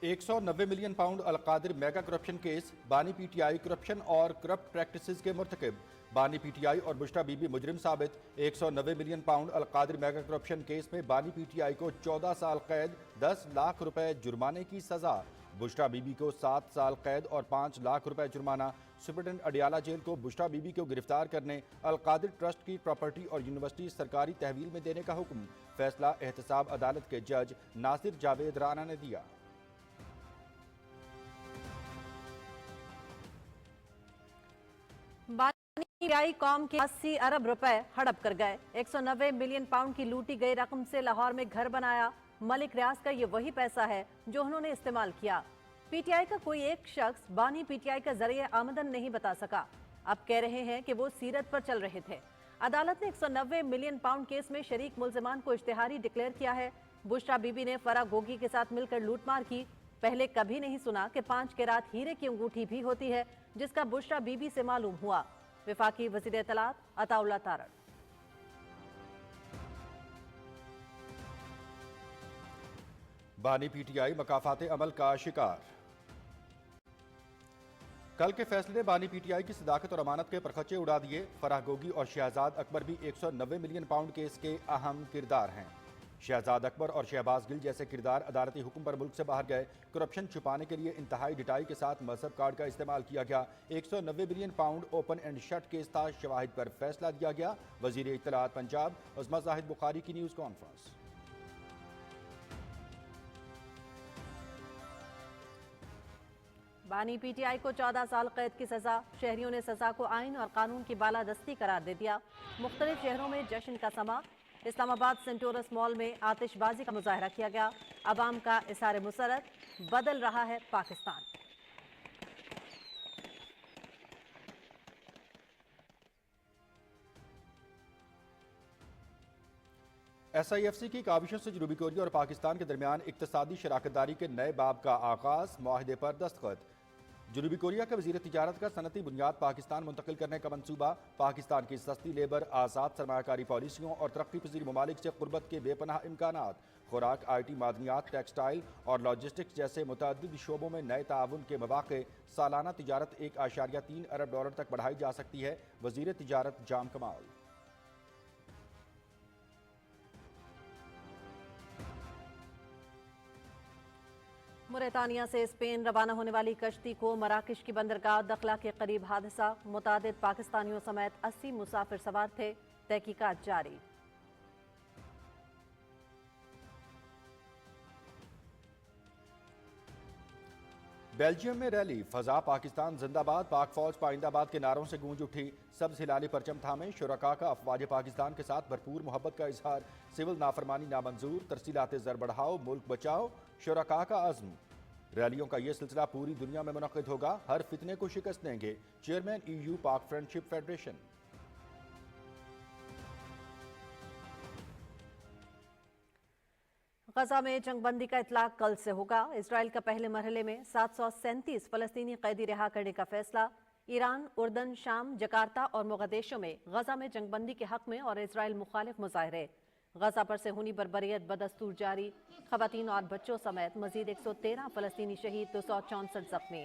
190 million pound Al-Qadir mega corruption case, बानी PTI corruption और corrupt practices के मुर्तकिब। बानी पीटीआई और बुशरा बीबी मुजरिम साबित। 190 million pound Al-Qadir mega corruption case में बानी पीटीआई को 14 साल कैद, 10 लाख रुपए जुर्माने की सजा। बुशरा बीबी को 7 साल कैद और 5 लाख रुपए जुर्माना। सुप्रीटेंडेंट अडियाला जेल को बुशरा बीबी को गिरफ्तार करने, अलकादिर ट्रस्ट की प्रॉपर्टी और यूनिवर्सिटी सरकारी तहवील में देने का हुक्म। फैसला एहतसाब अदालत के जज नासिर जावेद राना ने दिया। बानी पीटीआई कौम के 80 अरब रुपए हड़प कर गए। 190 मिलियन पाउंड की लूटी गई रकम से लाहौर में घर बनाया। मलिक रियाज का ये वही पैसा है जो उन्होंने इस्तेमाल किया। पीटीआई का कोई एक शख्स बानी पीटीआई का जरिए आमदन नहीं बता सका। अब कह रहे हैं कि वो सीरत पर चल रहे थे। अदालत ने 190 मिलियन पाउंड केस में शरीक मुल्जिमान को इश्तिहारी डिक्लेयर किया है। बुशरा बीबी ने फराह गोगी के साथ मिलकर लूटमार की। पहले कभी नहीं सुना कि 5 कैरात हीरे की अंगूठी भी होती है, जिसका बुशरा बीबी से मालूम हुआ। वफाकी वज़ीर इत्तलात अताउल्लाह तारड़। बानी पीटीआई मकाफाते अमल का शिकार। कल के फैसले ने बानी पीटीआई की सदाकत और अमानत के परखचे उड़ा दिए। फराह गोगी और शहजाद अकबर भी 190 मिलियन पाउंड केस के अहम किरदार हैं। शहजाद अकबर और शहबाज गिल जैसे किरदार अदालती हुक्म पर मुल्क से बाहर गए। करप्शन छुपाने के लिए इंतहाई डिटाई के साथ मजहब कार्ड का इस्तेमाल किया गया। 190 million pound open and shut case था। शवाहिद पर फैसला दिया गया। वजीर इत्तलात पंजाब उस्मा जाहिद बुखारी की न्यूज़ कॉन्फ्रेंस। बानी पीटीआई को 14 साल कैद की सजा। शहरियों ने सजा को आइन और कानून की बालादस्ती करार दे दिया। मुख्तलिफ शहरों में जश्न का समा। इस्लामाबाद सेंटोरस मॉल में आतिशबाजी का मुजाहरा किया गया। अवाम का इज़हार मुसरत। बदल रहा है पाकिस्तान। SIFC की काविशों से जनूबी कोरिया और पाकिस्तान के दरमियान इक्तसादी शराकतदारी के नए बाब का आगाज। मुआहिदे पर दस्तखत। जनूबी कोरिया के वजीर तिजारत का सनती बुनियाद पाकिस्तान मुंतकिल करने का मंसूबा। पाकिस्तान की सस्ती लेबर, आज़ाद सरमायाकारी पॉलिसियों और तरक्की पजीर ममालिक से कुर्बत के बेपनाह इम्कानात। खुराक, IT, मादनियात, टेक्सटाइल और लॉजिस्टिक्स जैसे मुतअद्दिद शोबों में नए ताउन के मौक़े। सालाना तिजारत 1.3 अरब डॉलर तक बढ़ाई जा सकती है। वजीर तिजारत जाम कमाल। मुरितानिया से स्पेन रवाना होने वाली कश्ती को मराकश की बंदरगाह दखला के करीब हादसा। मुतादिद पाकिस्तानियों समेत 80 मुसाफिर सवार थे। तहकीकात जारी। बेल्जियम में रैली। फजा पाकिस्तान जिंदाबाद, पाक फौज पाइंदाबाद के नारों से गूंज उठी। सब्ज हिलाली परचम थामे। शुरका का अफवाज पाकिस्तान के साथ भरपूर मोहब्बत का इजहार। सिविल नाफरमानी नामंजूर, तरसीलात ज़र बढ़ाओ, मुल्क बचाओ, शुरका का अज़्म। रैलियों का ये सिलसिला पूरी दुनिया में मुनक़िद होगा। हर फितने को शिकस्त देंगे। चेयरमैन EU पाक फ्रेंडशिप फेडरेशन। गजा में जंगबंदी का इतलाक कल से होगा। इसराइल का पहले मरहले में 737 फलस्तीनी कैदी रिहा करने का फैसला। ईरान, उर्दन, शाम, जकार्ता और मोगदेशो में गजा में जंगबंदी के हक में और इसराइल मुखालिफ मुजाहरे। गजा पर से हुनी बर्बरियत बदस्तूर जारी। खवातीन और बच्चों समेत मजीद 113 फलस्तीनी शहीद, 264 जख्मी।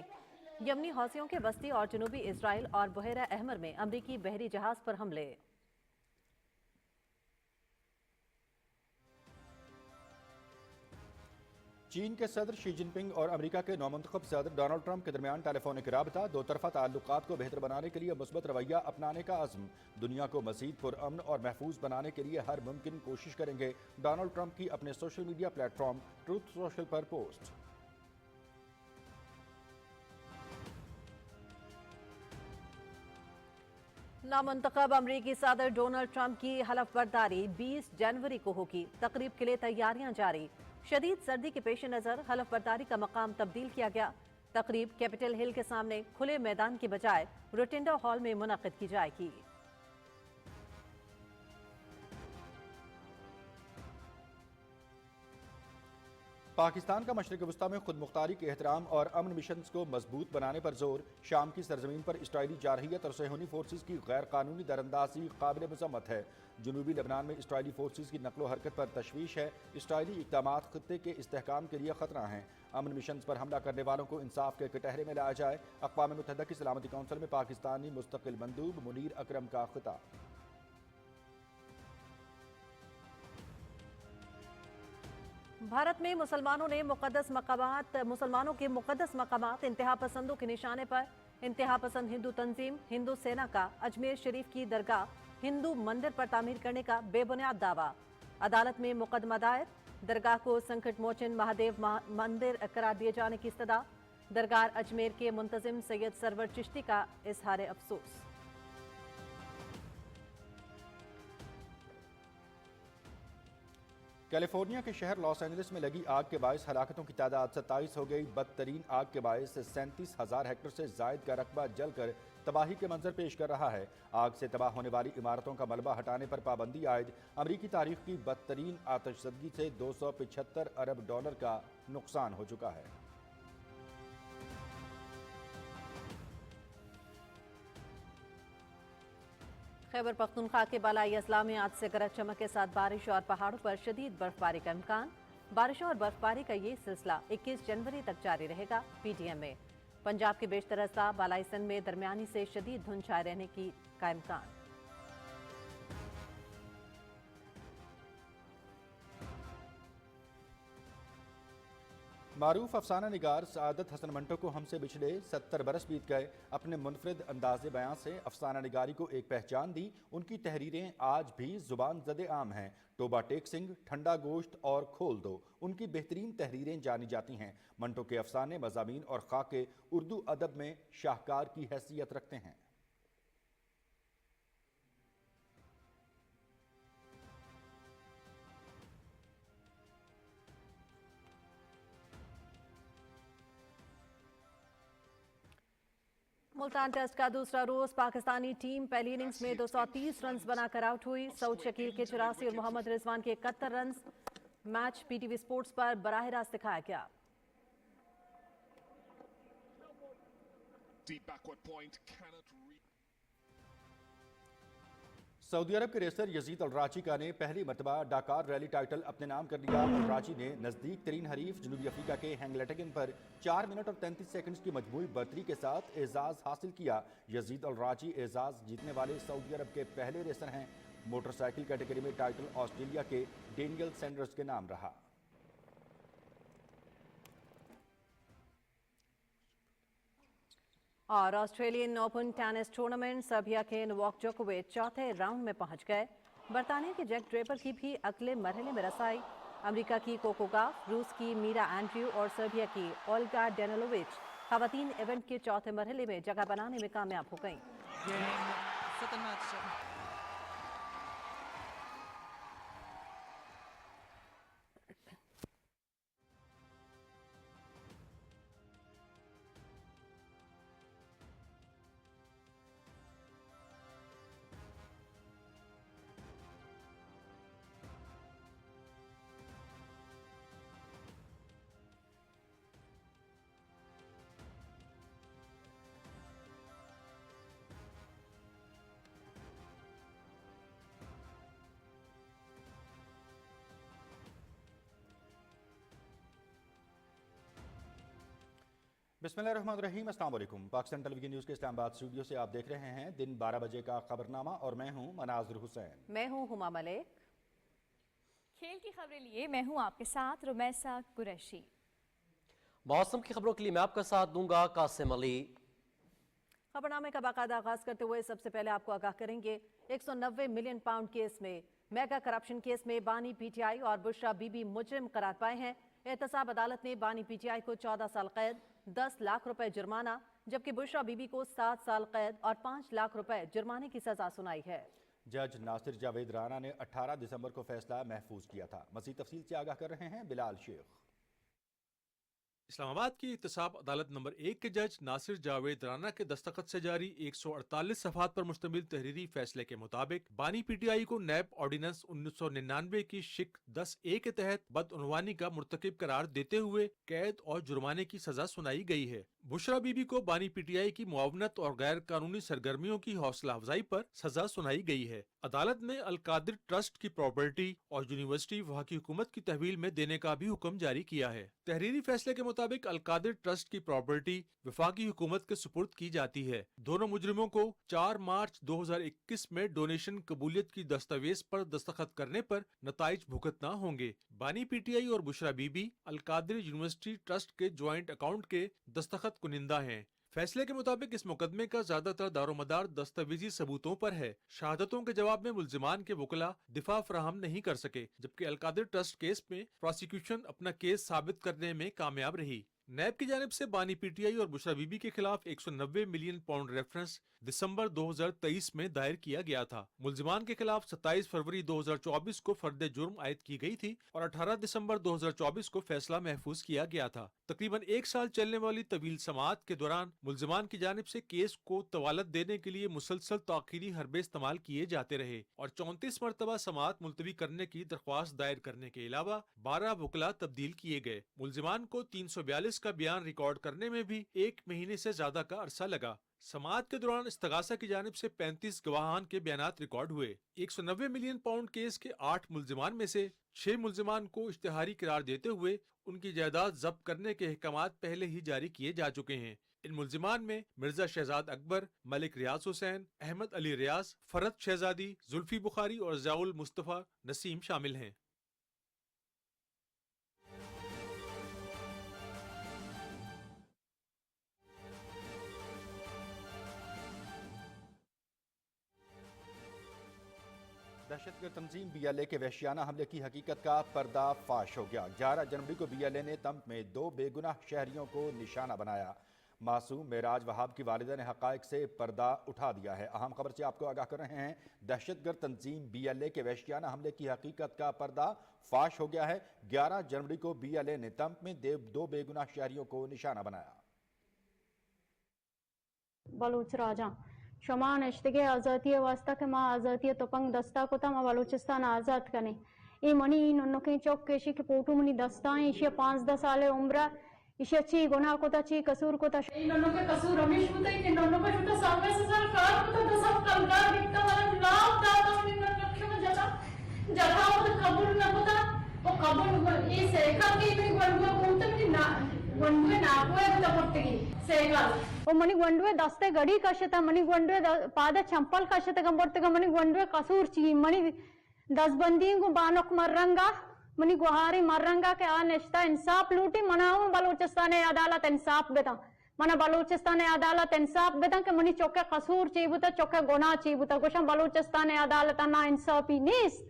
यमनी हौसियों के वस्ती और जनूबी इसराइल और बहरा अहमर में अमरीकी बहरी जहाज पर हमले। चीन के सदर शी जिनपिंग और अमेरिका के नौमुंतखब सदर डोनाल्ड ट्रंप के दरमियान टेलीफोनिक राबता। दो तरफा ताल्लुकात को बेहतर बनाने के लिए मुस्बत रवैया अपनाने का अज़्म। दुनिया को मज़ीद पुरअमन और महफूज बनाने के लिए हर मुमकिन कोशिश करेंगे। डोनाल्ड ट्रंप की अपने social media platform truth social पर पोस्ट। नामुंतखब अमरीकी सदर डोनाल्ड ट्रंप की हलफ बर्दारी 20 जनवरी को होगी। तकरीब के लिए तैयारियां जारी। शदीद सर्दी के पेश नजर हलफ बर्दारी का मकाम तब्दील किया गया। तकरीब कैपिटल हिल के सामने खुले मैदान की बजाय रोटिंडा हॉल में मुनक़िद की जाएगी। पाकिस्तान का मशरिक़ वस्ता में खुद मुख्तारी के एहतराम और अमन मिशन को मजबूत बनाने पर जोर। शाम की सरजमीन पर इसराइली जारहियत और सेहूनी फोर्सेज की गैर कानूनी दरअंदाजी काबिल मज़म्मत है। जनूबी लेबनान में इसराइली फोर्सेज की नकलो हरकत पर तशवीश है। इसराइली इक़दामात खित्ते के इस्तेहकाम के लिए खतरा हैं। امن مشنز پر حملہ کرنے والوں کو انصاف کے کٹہرے میں لایا جائے۔ اقوام متحدہ کی سلامتی کونسل میں پاکستانی مستقل مندوب منیر اکرم کا خطاب۔ بھارت میں مسلمانوں کے مقدس مقامات انتہا پسندوں کے نشانے پر انتہا پسند ہندو تنظیم ہندو سینا کا اجمیر شریف کی درگاہ ہندو مندر پر تعمیر کرنے کا بے بنیاد دعویٰ۔ عدالت میں مقدمہ دائر، درگاہ کو سنکٹ موچن مہادیو مندر قرار دیے جانے کی استدعا۔ درگاہ اجمیر کے منتظم سید سرور چشتی کا اظہار افسوس۔ کیلیفورنیا کے شہر لاس اینجلس میں لگی آگ کے باعث ہلاکتوں کی تعداد 27 ہو گئی۔ بدترین آگ کے باعث 37,000 ہیکٹر سے زائد کا رقبہ جل کر تباہی کے منظر پیش کر رہا ہے۔ آگ سے تباہ ہونے والی عمارتوں کا ملبہ ہٹانے پر پابندی عائد۔ امریکی تاریخ کی بدترین آتش زدگی سے $275 ارب کا نقصان ہو چکا ہے۔ خیبر پختونخوا کے بالائی اضلاع میں آج سے گرج چمک کے ساتھ بارش اور پہاڑوں پر شدید برفباری کا امکان۔ بارشوں اور برفباری کا یہ سلسلہ 21 جنوری تک جاری رہے گا۔ پی ٹی ایم میں پنجاب کے بیشتر اضلاع بالائی سندھ میں درمیانی سے شدید دھند چھائے رہنے کا امکان۔ معروف افسانہ نگار سعادت حسن منٹو کو ہم سے بچھڑے 70 برس بیت گئے۔ اپنے منفرد انداز بیان سے افسانہ نگاری کو ایک پہچان دی۔ ان کی تحریریں آج بھی زبان زد عام ہیں۔ ٹوبہ ٹیک سنگھ، ٹھنڈا گوشت اور کھول دو ان کی بہترین تحریریں جانی جاتی ہیں۔ منٹو کے افسانے، مضامین اور خاکے اردو ادب میں شاہکار کی حیثیت رکھتے ہیں۔ ملتان ٹیسٹ کا دوسرا روز پاکستانی ٹیم پہلی اننگز میں 230 رنز بنا کر آؤٹ ہوئی۔ سعود شکیل کے 84 اور محمد رضوان کے 71 runs. Match P T V sports پر براہ راست دکھایا گیا۔ سعودی عرب کے ریسر یزید الراجی کا نے پہلی مرتبہ ڈاکار ریلی ٹائٹل اپنے نام کر لیا۔ الراجی نے نزدیک ترین حریف جنوبی افریقہ کے ہینگلیٹگن پر 4 منٹ اور 33 سیکنڈز کی مجموعی برتری کے ساتھ اعزاز حاصل کیا۔ یزید الراجی اعزاز جیتنے والے سعودی عرب کے پہلے ریسر ہیں۔ موٹر سائیکل کیٹیگری میں ٹائٹل آسٹریلیا کے ڈینیل سینڈرز کے نام رہا۔ اور Australian Open tennis tournament Serbia کے نوواک جوکووچ چوتھے راؤنڈ میں پہنچ گئے۔ برطانیہ کے جیک ڈریپر کی بھی اگلے مرحلے میں رسائی۔ امریکہ کی کوکو گاف، روس کی میرا اینڈریو اور سربیا کی اولگا ڈینیلووچ خواتین ایونٹ کے چوتھے مرحلے میں جگہ بنانے میں کامیاب ہو گئیں۔ بسم اللہ الرحمن الرحیم، السلام علیکم۔ پاکستان ٹیلی ویژن نیوز کے اسلام آباد اسٹوڈیو سے آپ دیکھ رہے ہیں دن 12 بجے کا خبرنامہ اور میں ہوں مناظر حسین۔ میں ہوں ہما ملک۔ کھیل کی خبریں لیے میں ہوں آپ کے ساتھ رمیسا قریشی۔ موسم کی خبروں کے لیے میں آپ کا ساتھ دوں گا قاسم علی۔ خبرنامے کا باقاعدہ آغاز کرتے ہوئے سب سے پہلے آپ کو آگاہ کریں گے 190 ملین پاؤنڈ کیس میں میگا کرپشن کیس میں بانی پی ٹی آئی اور بشرا بی بی مجرم قرار پائے ہیں۔ احتساب عدالت نے بانی پی ٹی آئی کو 14 سال قید، 10 لاکھ روپے جرمانہ، جبکہ بشرا بی بی کو 7 سال قید اور 5 لاکھ روپے جرمانے کی سزا سنائی ہے۔ جج ناصر جاوید رانا نے 18 دسمبر کو فیصلہ محفوظ کیا تھا۔ مزید تفصیل سے آگاہ کر رہے ہیں بلال شیخ۔ اسلام آباد کی احتساب عدالت نمبر 1 کے جج ناصر جاوید رانا کے دستخط سے جاری 148 صفحات پر مشتمل تحریری فیصلے کے مطابق بانی پی ٹی آئی کو نیب آرڈیننس 1999 کی شق 10A کے تحت بدعنوانی کا مرتکب قرار دیتے ہوئے قید اور جرمانے کی سزا سنائی گئی ہے۔ बुशरा बीबी को बानी पीटीआई की मुआवनत और गैर कानूनी सरगर्मियों की हौसला अफजाई पर सजा सुनाई गई है। अदालत ने अलकादिर ट्रस्ट की प्रॉपर्टी और यूनिवर्सिटी वफाकी हुकूमत की तहवील में देने का भी हुक्म जारी किया है। तहरीरी फैसले के मुताबिक अलकादिर ट्रस्ट की प्रॉपर्टी वफाकी हुकूमत के सुपुर्द की जाती है। दोनों मुजरिमों को 4 मार्च 2021 में डोनेशन कबूलियत की दस्तावेज पर दस्तखत करने पर नताइज भुगतना होंगे। बानी पीटीआई और बुशरा बीबी अलकादिर यूनिवर्सिटी ट्रस्ट के ज्वाइंट अकाउंट के दस्तखत कुनिंदा हैं। फैसले के मुताबिक इस मुकदमे का ज्यादातर दारोमदार दस्तावेजी सबूतों पर है। शहादतों के जवाब में मुल्जिमान के वकला दिफा फराहम नहीं कर सके, जबकि अलकादिर ट्रस्ट केस में प्रोसिक्यूशन अपना केस साबित करने में कामयाब रही। नैब की जानिब से बानी पीटीआई और बुशरा बीबी के खिलाफ 190 मिलियन पाउंड रेफरेंस दिसंबर 2023 में दायर किया गया था। मुल्जिमान के खिलाफ 27 फरवरी 2024 को फर्द जुर्म आयद की गई थी और 18 दिसंबर 2024 को फैसला महफूज किया गया था। तकरीबन 1 साल चलने वाली तवील समाअत के दौरान मुल्जिमान की जानिब से केस को तवालत देने के लिए मुसलसल ताखीरी हरबे इस्तेमाल किए जाते रहे और 34 मरतबा समाअत मुलतवी करने की दरख्वास्त दायर करने के अलावा 12 वकला तब्दील किए गए। मुल्जिमान को 342 का बयान रिकॉर्ड करने में भी 1 महीने से ज्यादा का अरसा लगा। समाअत के दौरान इस्तगासा की जानिब से 35 गवाहान के बयानात रिकॉर्ड हुए। 190 मिलियन पाउंड केस के 8 मुल्जिमान में से 6 मुल्जिमान को इश्तिहारी करार देते हुए उनकी जायदाद जब्त करने के अहकामात पहले ही जारी किए जा चुके हैं। इन मुल्जिमान में मिर्जा शहजाद अकबर, मलिक रियाज हुसैन, अहमद अली रियाज, फरहत शहजादी, जुल्फी बुखारी और ज़ियाउल मुस्तफ़ा नसीम शामिल हैं। दहशतगर्द तंजीम बीएलए के वहशियाना हमले की हकीकत का पर्दाफाश हो गया। 11 जनवरी को बीएलए ने तंब में 2 बेगुनाह शहरियों को निशाना बनाया। मासूम मेराज वहाब की वालिदा ने हकायक से पर्दा उठा दिया है। अहम खबर से आपको आगाह कर रहे हैं। दहशतगर्द तंजीम बीएलए के वहशियाना हमले की हकीकत का पर्दाफाश हो गया है। 11 जनवरी को बीएलए ने तंब में 2 बेगुनाह शहरियों को निशाना बनाया। बलूच राजा शमा नश्तगे आज़ादी वास्ता के माँ आज़ादी तोपंग दस्ता को तमा बलूचिस्तान आज़ाद कने ई मनी नन्नो के चौक केशी के पोटू मनी दस्ता इशे 5-10 साले उम्र इशे ची गुनाह को ता ची कसूर को ता नन्नो के कसूर रमेश बुते के नन्नो का छुटा सामने से सरकार को ता सब कलकार दिखता वाला लाभ ता तो मिन रखे में जगह वो कबूल न होता वो कबूल ई सेका की भी गंडुआ बोलते भी ना गंडुए ना कोई तो पड़ती सेका ओ मनी गंडुए दस्ते गड़ी कशता मनी गंडुए पाद चंपल कशता गंबर्ते मनी गंडुए कसूर ची मनी 10 बंदी को बानक मर्रंगा मनी गुहारी मर्रंगा के आ नेश्ता इंसाफ लूटी मनाऊ बलूचिस्तान अदालत इंसाफ बेता मना बलूचिस्तान अदालत इंसाफ बेता के मनी चौके कसूर चीबुता चौके गुनाह चीबुता गोशम बलूचिस्तान अदालत ना इंसाफी नीस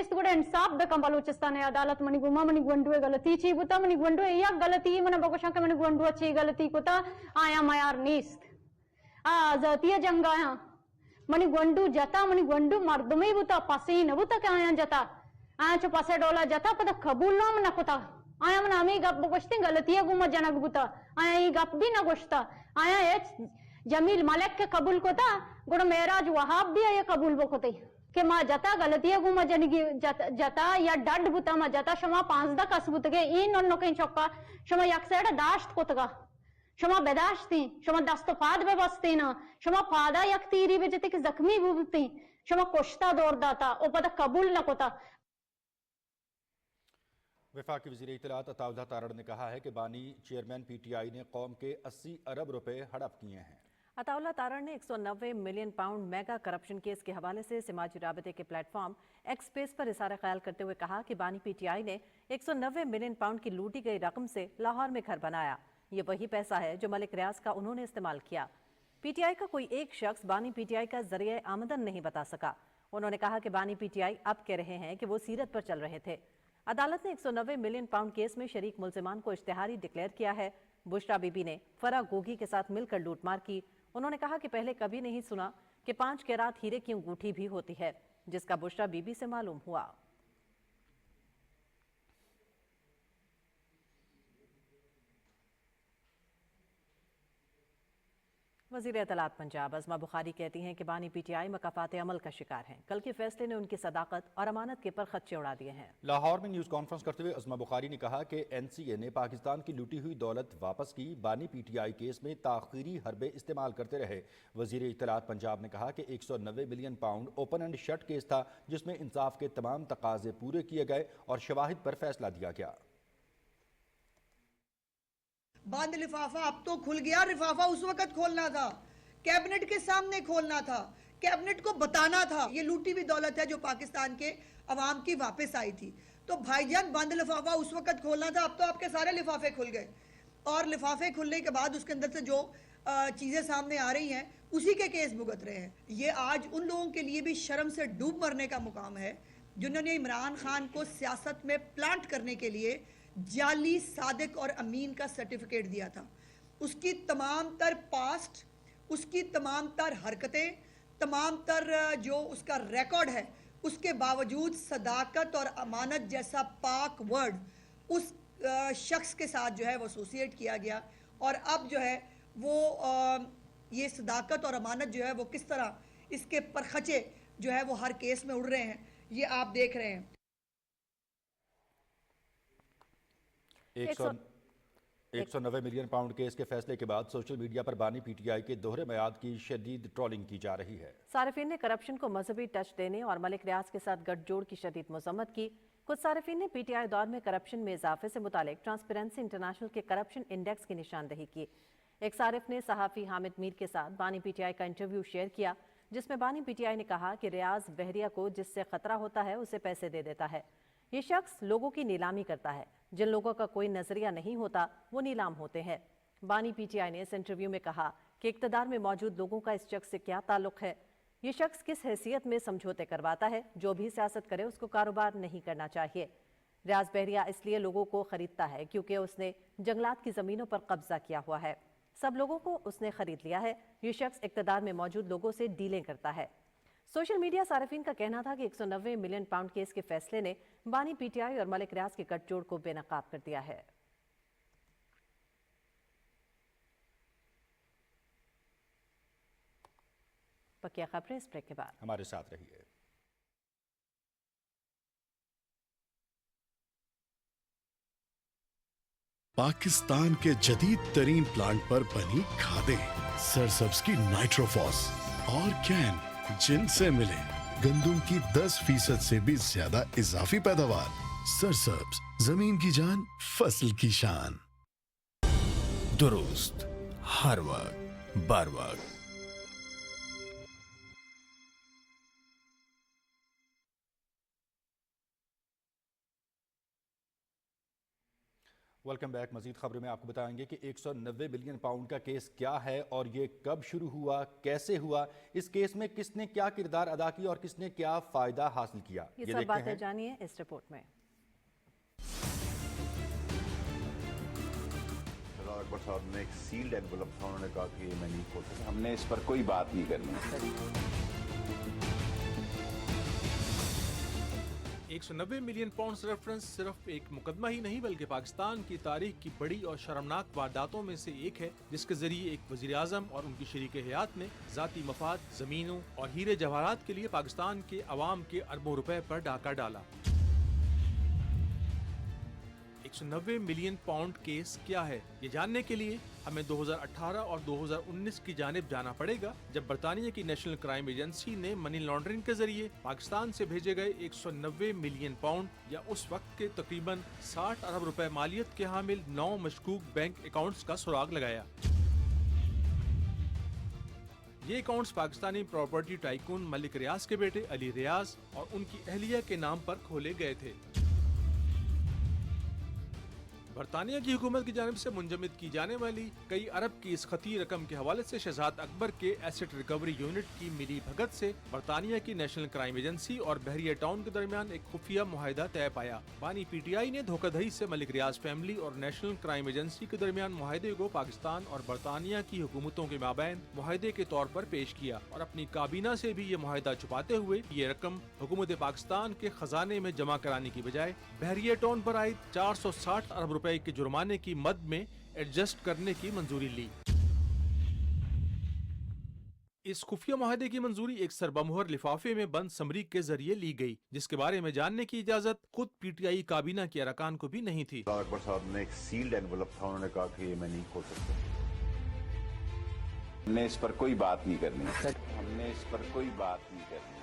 కూడా इंसाफ बेकम बलूचिस्तान अदालत मनी गुमा मनी गंडुए गलती चीबुता मनी गंडुए या गलती मन बगोशा के मनी गंडुआ ची गलती कोता आया मयार नीस्त आ आजाती जंगाया मनी गंडू जता मनी गंडू मर्दमे बुता पसीन बुता के आया जता आया चो पसे डोला जता पता कबूल ना मन कोता आया मन आमी गप बगोश्ती गलती गुमा जनक बुता आया ई गप भी ना गोश्ता आया ए जमील मलिक के कबूल कोता गुड़ मेराज वहाब भी आया कबूल बकोते के माँ जता गलतिया गुमा जनगी जता या डड बुता मा जता शमा 5 कस बुतगे इन नन्नो के चौका शमा यकसेड दाश्त कोतगा शमा बेदाश्ती शमा दस्तफाद बे बस्ती ना शमा फादा यक तीरी बेजते के जख्मी बुबती शमा कोश्ता दौर दाता ओ पता कबूल न कोता। वफाकी वज़ीर इत्तलात अताउल्लाह तारड़ ने कहा है कि बानी चेयरमैन पीटीआई ने कौम के 80 अरब रुपए हड़प किए हैं। अताउल्लाह तारड़ ने 190 million pound mega corruption case के हवाले से समाजी राबते के प्लेटफॉर्म एक्स स्पेस पर इशारा ख्याल करते हुए कहा कि बानी पीटीआई ने 190 मिलियन पाउंड की लूटी गई रकम से लाहौर में घर बनाया। ये वही पैसा है जो मलिक रियाज का उन्होंने इस्तेमाल किया। पीटीआई का कोई एक शख्स बानी पीटीआई का जरिए आमदन नहीं बता सका। उन्होंने कहा कि बानी पीटीआई अब कह रहे हैं कि वो सीरत पर चल रहे थे। अदालत ने 190 मिलियन पाउंड केस में शरीक मुल्जिमान को इश्तिहारी डिक्लेयर किया है। बुशरा बीबी ने फरा गोगी के साथ मिलकर लूटमार की। उन्होंने कहा कि पहले कभी नहीं सुना कि 5 कैरात हीरे की अंगूठी भी होती है, जिसका बुशरा बीबी से मालूम हुआ। वज़ीर इत्तलात पंजाब अज़मा बुखारी कहती हैं कि बानी पीटीआई मकाफात अमल का शिकार हैं। कल के फैसले ने उनकी सदाकत और अमानत के पर खदशे उड़ा दिए हैं। लाहौर में न्यूज़ कॉन्फ्रेंस करते हुए अज़मा बुखारी ने कहा कि NCA ने पाकिस्तान की लूटी हुई दौलत वापस की, बानी PTI केस में ताख़ीरी हरबे इस्तेमाल करते रहे। वज़ीर इत्तलात पंजाब ने कहा कि 190 million pound open and shut case था, जिसमें इंसाफ के तमाम तकाजे पूरे किए गए और शवाहिद पर फैसला दिया गया। बंद लिफाफा अब तो खुल गया, लिफाफा उस वक्त खोलना था, कैबिनेट के सामने खोलना था, कैबिनेट को बताना था ये लूटी हुई दौलत है जो पाकिस्तान के अवाम की वापस आई थी। तो भाईजान बंद लिफाफा उस वक्त खोलना था, अब तो आपके सारे लिफाफे खुल गए और लिफाफे खुलने के बाद उसके अंदर से जो चीज़ें सामने आ रही हैं उसी के केस भुगत रहे हैं। ये आज उन लोगों के लिए भी शर्म से डूब मरने का मुकाम है जिन्होंने इमरान खान को सियासत में प्लांट करने के लिए जाली, सादिक और अमीन का सर्टिफिकेट दिया था। उसकी तमाम तर पास्ट, उसकी तमाम तर हरकतें, तमाम तर जो उसका रिकॉर्ड है, उसके बावजूद सदाकत और अमानत जैसा पाक वर्ड उस शख्स के साथ जो है वो एसोसिएट किया गया और अब जो है वो ये सदाकत और अमानत जो है वो किस तरह इसके परखचे जो है वो हर केस में उड़ रहे हैं, ये आप देख रहे हैं। 190 मिलियन पाउंड केस के फैसले के बाद सोशल मीडिया पर बानी PTI के दोहरे मयाद की शदीद ट्रोलिंग की जा रही है। सारिफीन ने करप्शन को मजहबी टच देने और मलिक रियाज के साथ गठजोड़ की शदीद मजम्मत की। कुछ सारिफीन ने PTI दौर में करप्शन में इजाफे से मुतालिक ट्रांसपेरेंसी इंटरनेशनल के करप्शन इंडेक्स की निशानदही की। एक सारिफ ने सहाफ़ी हामिद मीर के साथ बानी PTI का इंटरव्यू शेयर किया, जिसमें बानी PTI ने कहा कि रियाज बहरिया को जिससे खतरा होता है उसे पैसे दे देता है। ये शख्स लोगों की नीलामी करता है, जिन लोगों का कोई नजरिया नहीं होता वो नीलाम होते हैं। बानी PTI ने इस इंटरव्यू में कहा कि इक़्तिदार में मौजूद लोगों का इस शख्स से क्या ताल्लुक है, ये शख्स किस हैसियत में समझौते करवाता है, जो भी सियासत करे उसको कारोबार नहीं करना चाहिए। रियाज बहरिया इसलिए लोगों को खरीदता है क्योंकि उसने जंगलात की ज़मीनों पर कब्जा किया हुआ है, सब लोगों को उसने खरीद लिया है। ये शख्स इक़्तिदार में मौजूद लोगों से डीलें करता है। सोशल मीडिया सारिफीन का कहना था कि 190 मिलियन पाउंड केस के फैसले ने बानी PTI और मलिक रियाज के गठजोड़ को बेनकाब कर दिया है। बकिया खबरें इस ब्रेक के बाद। हमारे साथ रहिए। पाकिस्तान के जदीद तरीन प्लांट पर बनी खादें, सरसब्ज की नाइट्रोफॉस और कैन, जिनसे मिले गंदम की 10% से भी ज्यादा इजाफी पैदावार। सरसब्ज, जमीन की जान, फसल की शान। दुरुस्त, हर वक्त, बर वक्त। Welcome back. मजीद खबरों में आपको बताएंगे कि 190 मिलियन पाउंड का केस क्या है और ये कब शुरू हुआ, कैसे हुआ, इस केस में किसने क्या किरदार अदा किया और किसने क्या फायदा हासिल किया, ये सब बातें जानिए इस रिपोर्ट में। अकबर साहब ने एक सील्ड एनवेलप था, उन्होंने कहा कि मैं नहीं खोल सकता, हमने इस पर कोई बात नहीं करनी। 190 मिलियन पाउंड रेफरेंस सिर्फ एक मुकदमा ही नहीं बल्कि पाकिस्तान की तारीख की बड़ी और शर्मनाक वारदातों में से एक है, जिसके जरिए एक वजीर आजम और उनकी शरीक हयात ने जाती मफाद, जमीनों और हीरे जवाहरात के लिए पाकिस्तान के अवाम के अरबों रुपए पर डाका डाला। 190 मिलियन पाउंड केस क्या है, ये जानने के लिए हमें 2018 और 2019 की जानिब जाना पड़ेगा, जब बरतानिया की नेशनल क्राइम एजेंसी ने मनी लॉन्ड्रिंग के जरिए पाकिस्तान से भेजे गए 190 मिलियन पाउंड या उस वक्त के तकरीबन 60 अरब रुपए मालियत के हामिल 9 मशकूक बैंक अकाउंट्स का सुराग लगाया। ये accounts Pakistani property tycoon Malik Riaz के बेटे अली रियाज और उनकी अहलिया के नाम पर खोले गए थे। बरतानिया की हुकूमत की जानिब से मुंजमद की जाने वाली कई अरब की इस खती रकम के हवाले से शहजाद अकबर के एसेट रिकवरी यूनिट की मिली भगत से बरतानिया की नेशनल क्राइम एजेंसी और बहरिया टाउन के दरमियान एक खुफिया मुआहिदा तय पाया। बानी PTI ने धोखाधड़ी से मलिक रियाज फैमिली और नेशनल क्राइम एजेंसी के दरमियान मुआहिदे को पाकिस्तान और बरतानिया की हुकूमतों के माबैन मुआहिदे के तौर पर पेश किया और अपनी काबीना से भी ये मुआहिदा छुपाते हुए ये रकम हुकूमत पाकिस्तान के खजाने में जमा कराने की बजाय बहरिया टाउन पर आए 460 अरब रुपए के जुर्माने की मद में एडजस्ट करने की मंजूरी ली। 190 मिलियन पाउंड केस क्या है, ये जानने के लिए हमें 2018 और 2019 की जानिब जाना पड़ेगा, जब बरतानिया की नेशनल क्राइम एजेंसी ने मनी लॉन्ड्रिंग के जरिए पाकिस्तान से भेजे गए 190 मिलियन पाउंड या उस वक्त के तकरीबन 60 अरब रुपए मालियत के हामिल 9 मशकूक बैंक अकाउंट्स का सुराग लगाया। ये accounts Pakistani property tycoon Malik Riaz के बेटे अली रियाज और उनकी अहलिया के नाम पर खोले गए थे। اس خفیہ معاہدے کی منظوری ایک سربمہر لفافے میں بند سمری کے ذریعے لی گئی، جس کے بارے میں جاننے کی اجازت خود پی ٹی آئی کابینہ کے ارکان کو بھی نہیں تھی۔ اکبر صاحب نے ایک سیلڈ انویلپ تھا، انہوں نے کہا کہ یہ میں نہیں کھول سکتا، ہم نے اس پر کوئی بات نہیں کرنی، ہم نے اس پر کوئی بات نہیں کرنی۔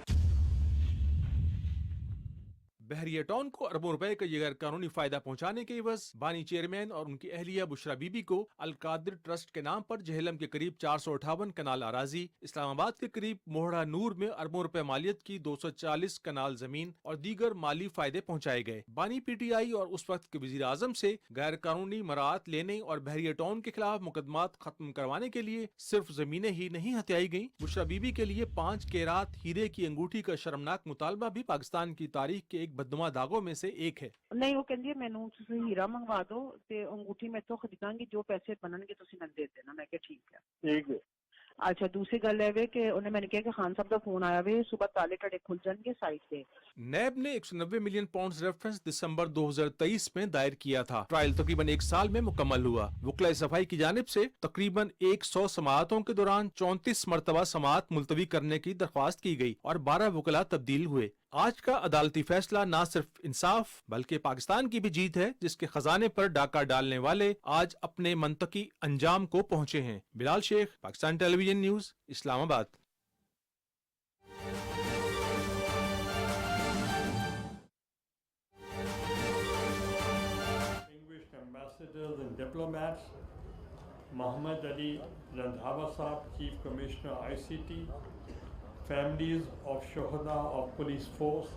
بحریہ ٹاؤن کو اربوں روپے کا یہ غیر قانونی فائدہ پہنچانے کے عوض بانی چیئرمین اور ان کی اہلیہ بشرا بی بی کو القادر ٹرسٹ کے نام پر جہلم کے قریب 458 کنال اراضی، اسلام آباد کے قریب موہڑا نور میں اربوں روپے مالیت کی 240 کنال زمین اور دیگر مالی فائدے پہنچائے گئے۔ بانی پی ٹی آئی اور اس وقت کے وزیر اعظم سے غیر قانونی مراعات لینے اور بحریہ ٹاؤن کے خلاف مقدمات ختم کروانے کے لیے صرف زمینیں ہی نہیں ہتھیائی گئیں، بشرا بی بی کے لیے 5 کیرات ہیرے کی انگوٹھی کا شرمناک مطالبہ بھی پاکستان کی تاریخ کے ایک بدنما داغوں میں سے ایک ہے۔ نہیں وہ کہندی ہے مینوں تسی ہیرا منگوا دو تے انگوٹھی میں تو خریداں گی، جو پیسے بنن گے تسی میں دے دینا۔ میں کہ ٹھیک ہے۔ اچھا دوسری گل ہے کہ انہیں میں نے کہا کہ خان صاحب کا فون آیا وے صبح تالے ٹڑے کھل جان گے سائٹ سے۔ نیب نے 190 ملین پاؤنڈز ریفرنس دسمبر 2023 میں دائر کیا تھا۔ ٹرائل تقریباً 1 سال میں مکمل ہوا۔ وکلاء صفائی کی جانب سے تقریباً 100 سماعتوں کے دوران 34 مرتبہ سماعت ملتوی کرنے کی درخواست کی گئی اور 12 وکلاء تبدیل ہوئے۔ آج کا عدالتی فیصلہ نہ صرف انصاف بلکہ پاکستان کی بھی جیت ہے، جس کے خزانے پر ڈاکہ ڈالنے والے آج اپنے منطقی انجام کو پہنچے ہیں۔ بلال شیخ، پاکستان ٹیلی ویژن نیوز، اسلام آباد۔ Ambassadors and diplomats, Muhammad Ali Randhawa Saab, Chief Commissioner ICT, families of Shohada of Police Force,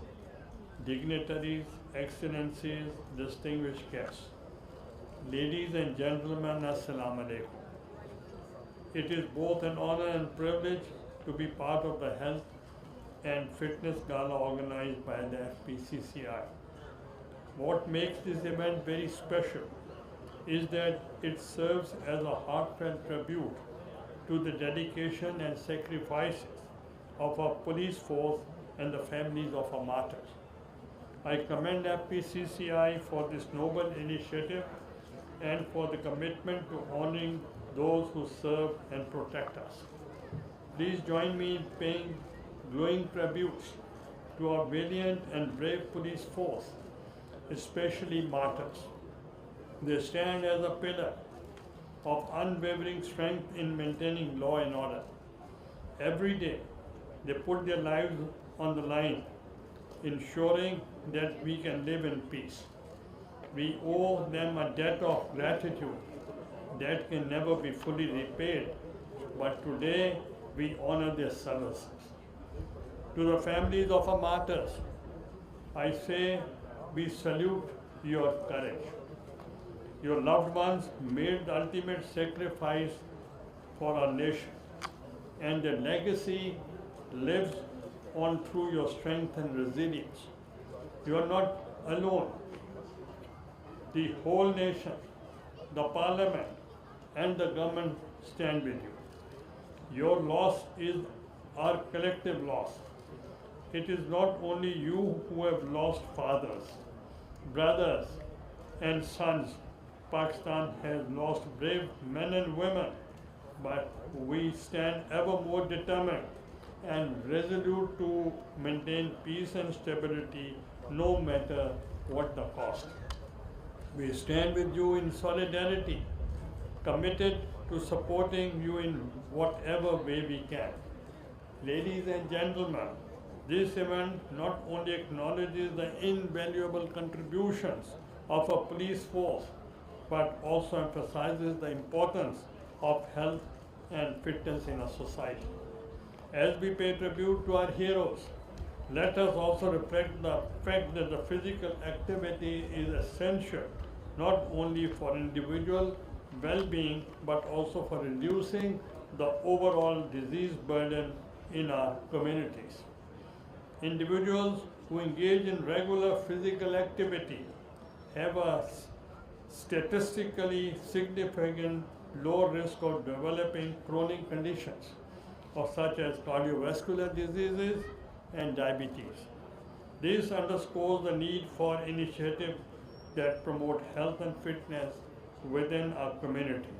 dignitaries, excellencies, distinguished guests, ladies and gentlemen, Assalamu alaikum. It is both an honor and privilege to be part of the Health and Fitness Gala organized by the FPCCI. What makes this event very special is that it serves as a heartfelt tribute to the dedication and sacrifices of our police force and the families of our martyrs. I commend FPCCI for this noble initiative and for the commitment to honoring those who serve and protect us. Please join me in paying glowing tributes to our valiant and brave police force, especially martyrs. They stand as a pillar of unwavering strength in maintaining law and order. Every day, they put their lives on the line, ensuring that we can live in peace. We owe them a debt of gratitude that can never be fully repaid, but today we honor their services. To the families of our martyrs, I say we salute your courage. Your loved ones made the ultimate sacrifice for our nation, and their legacy lives on through your strength and resilience. You are not alone. The whole nation, the parliament, and the government stand with you. Your loss is our collective loss. It is not only you who have lost fathers, brothers, and sons. Pakistan has lost brave men and women, but we stand ever more determined and resolute to maintain peace and stability no matter what the cost. We stand with you in solidarity, committed to supporting you in whatever way we can. Ladies and gentlemen, this event not only acknowledges the invaluable contributions of our police force, but also emphasizes the importance of health and fitness in our society. As we pay tribute to our heroes, let us also reflect the fact that the physical activity is essential not only for individual well-being but also for reducing the overall disease burden in our communities. Individuals who engage in regular physical activity have a statistically significant low risk of developing chronic conditions such as cardiovascular diseases and diabetes. This underscores the need for initiatives that promote health and fitness within our community.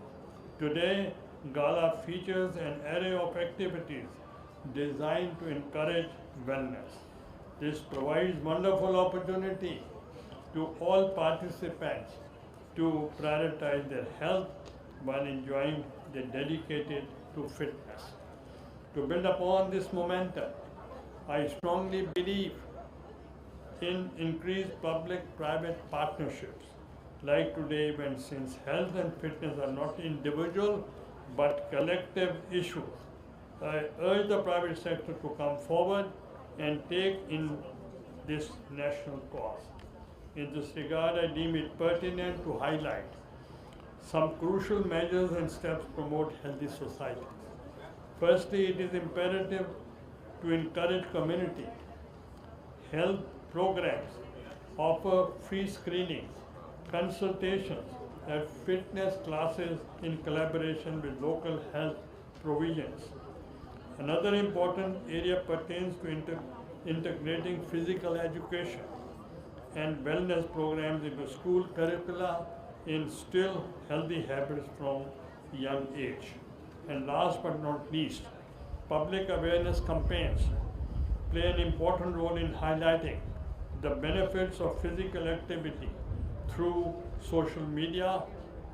Today, gala features an array of activities designed to encourage wellness. This provides wonderful opportunity to all participants to prioritize their health while enjoying the dedicated to fitness. To build upon this momentum, I strongly believe in increased public-private partnerships like today, when since health and fitness are not individual but collective issues. I urge the private sector to come forward and take in this national cause. In this regard, I deem it pertinent to highlight some crucial measures and steps to promote healthy societies. Firstly, it is imperative to encourage community health programs, offer free screenings, consultations, and fitness classes in collaboration with local health provisions. Another important area pertains to integrating physical education and wellness programs into school curricula, instill healthy habits from young age. And last but not least, public awareness campaigns play an important role in highlighting the benefits of physical activity through social media,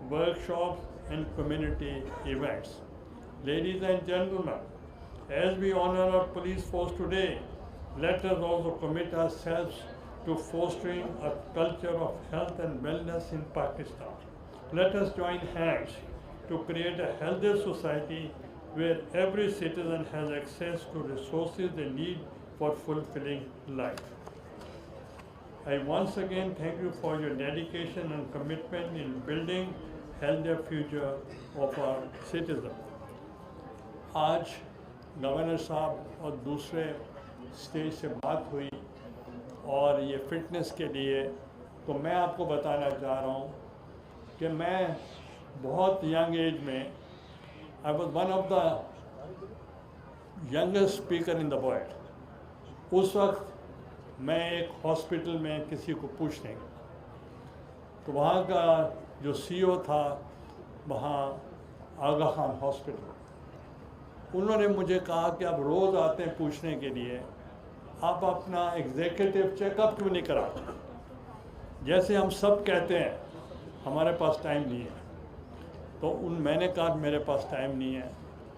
workshops, and community events. Ladies and gentlemen, as we honor our police force today, let us also commit ourselves to fostering a culture of health and wellness in Pakistan. Let us join hands to create a healthier society where every citizen has access to resources they need for fulfilling life. I once again thank you for your dedication and commitment in building healthier future of our citizens. आज governor साहब और दूसरे stage से बात हुई और ये fitness के लिए, तो मैं आपको बताना चाह रहा हूँ कि मैं बहुत यंग एज में I was one of the youngest speaker in the world. उस वक्त मैं एक हॉस्पिटल में किसी को पूछने गया, तो वहाँ का जो सीईओ था वहाँ आगा खान हॉस्पिटल, उन्होंने मुझे कहा कि आप रोज़ आते हैं पूछने के लिए, आप अपना एग्जीक्यूटिव चेकअप क्यों नहीं कराते? जैसे हम सब कहते हैं हमारे पास टाइम नहीं है, तो मैंने कहा मेरे पास टाइम नहीं है,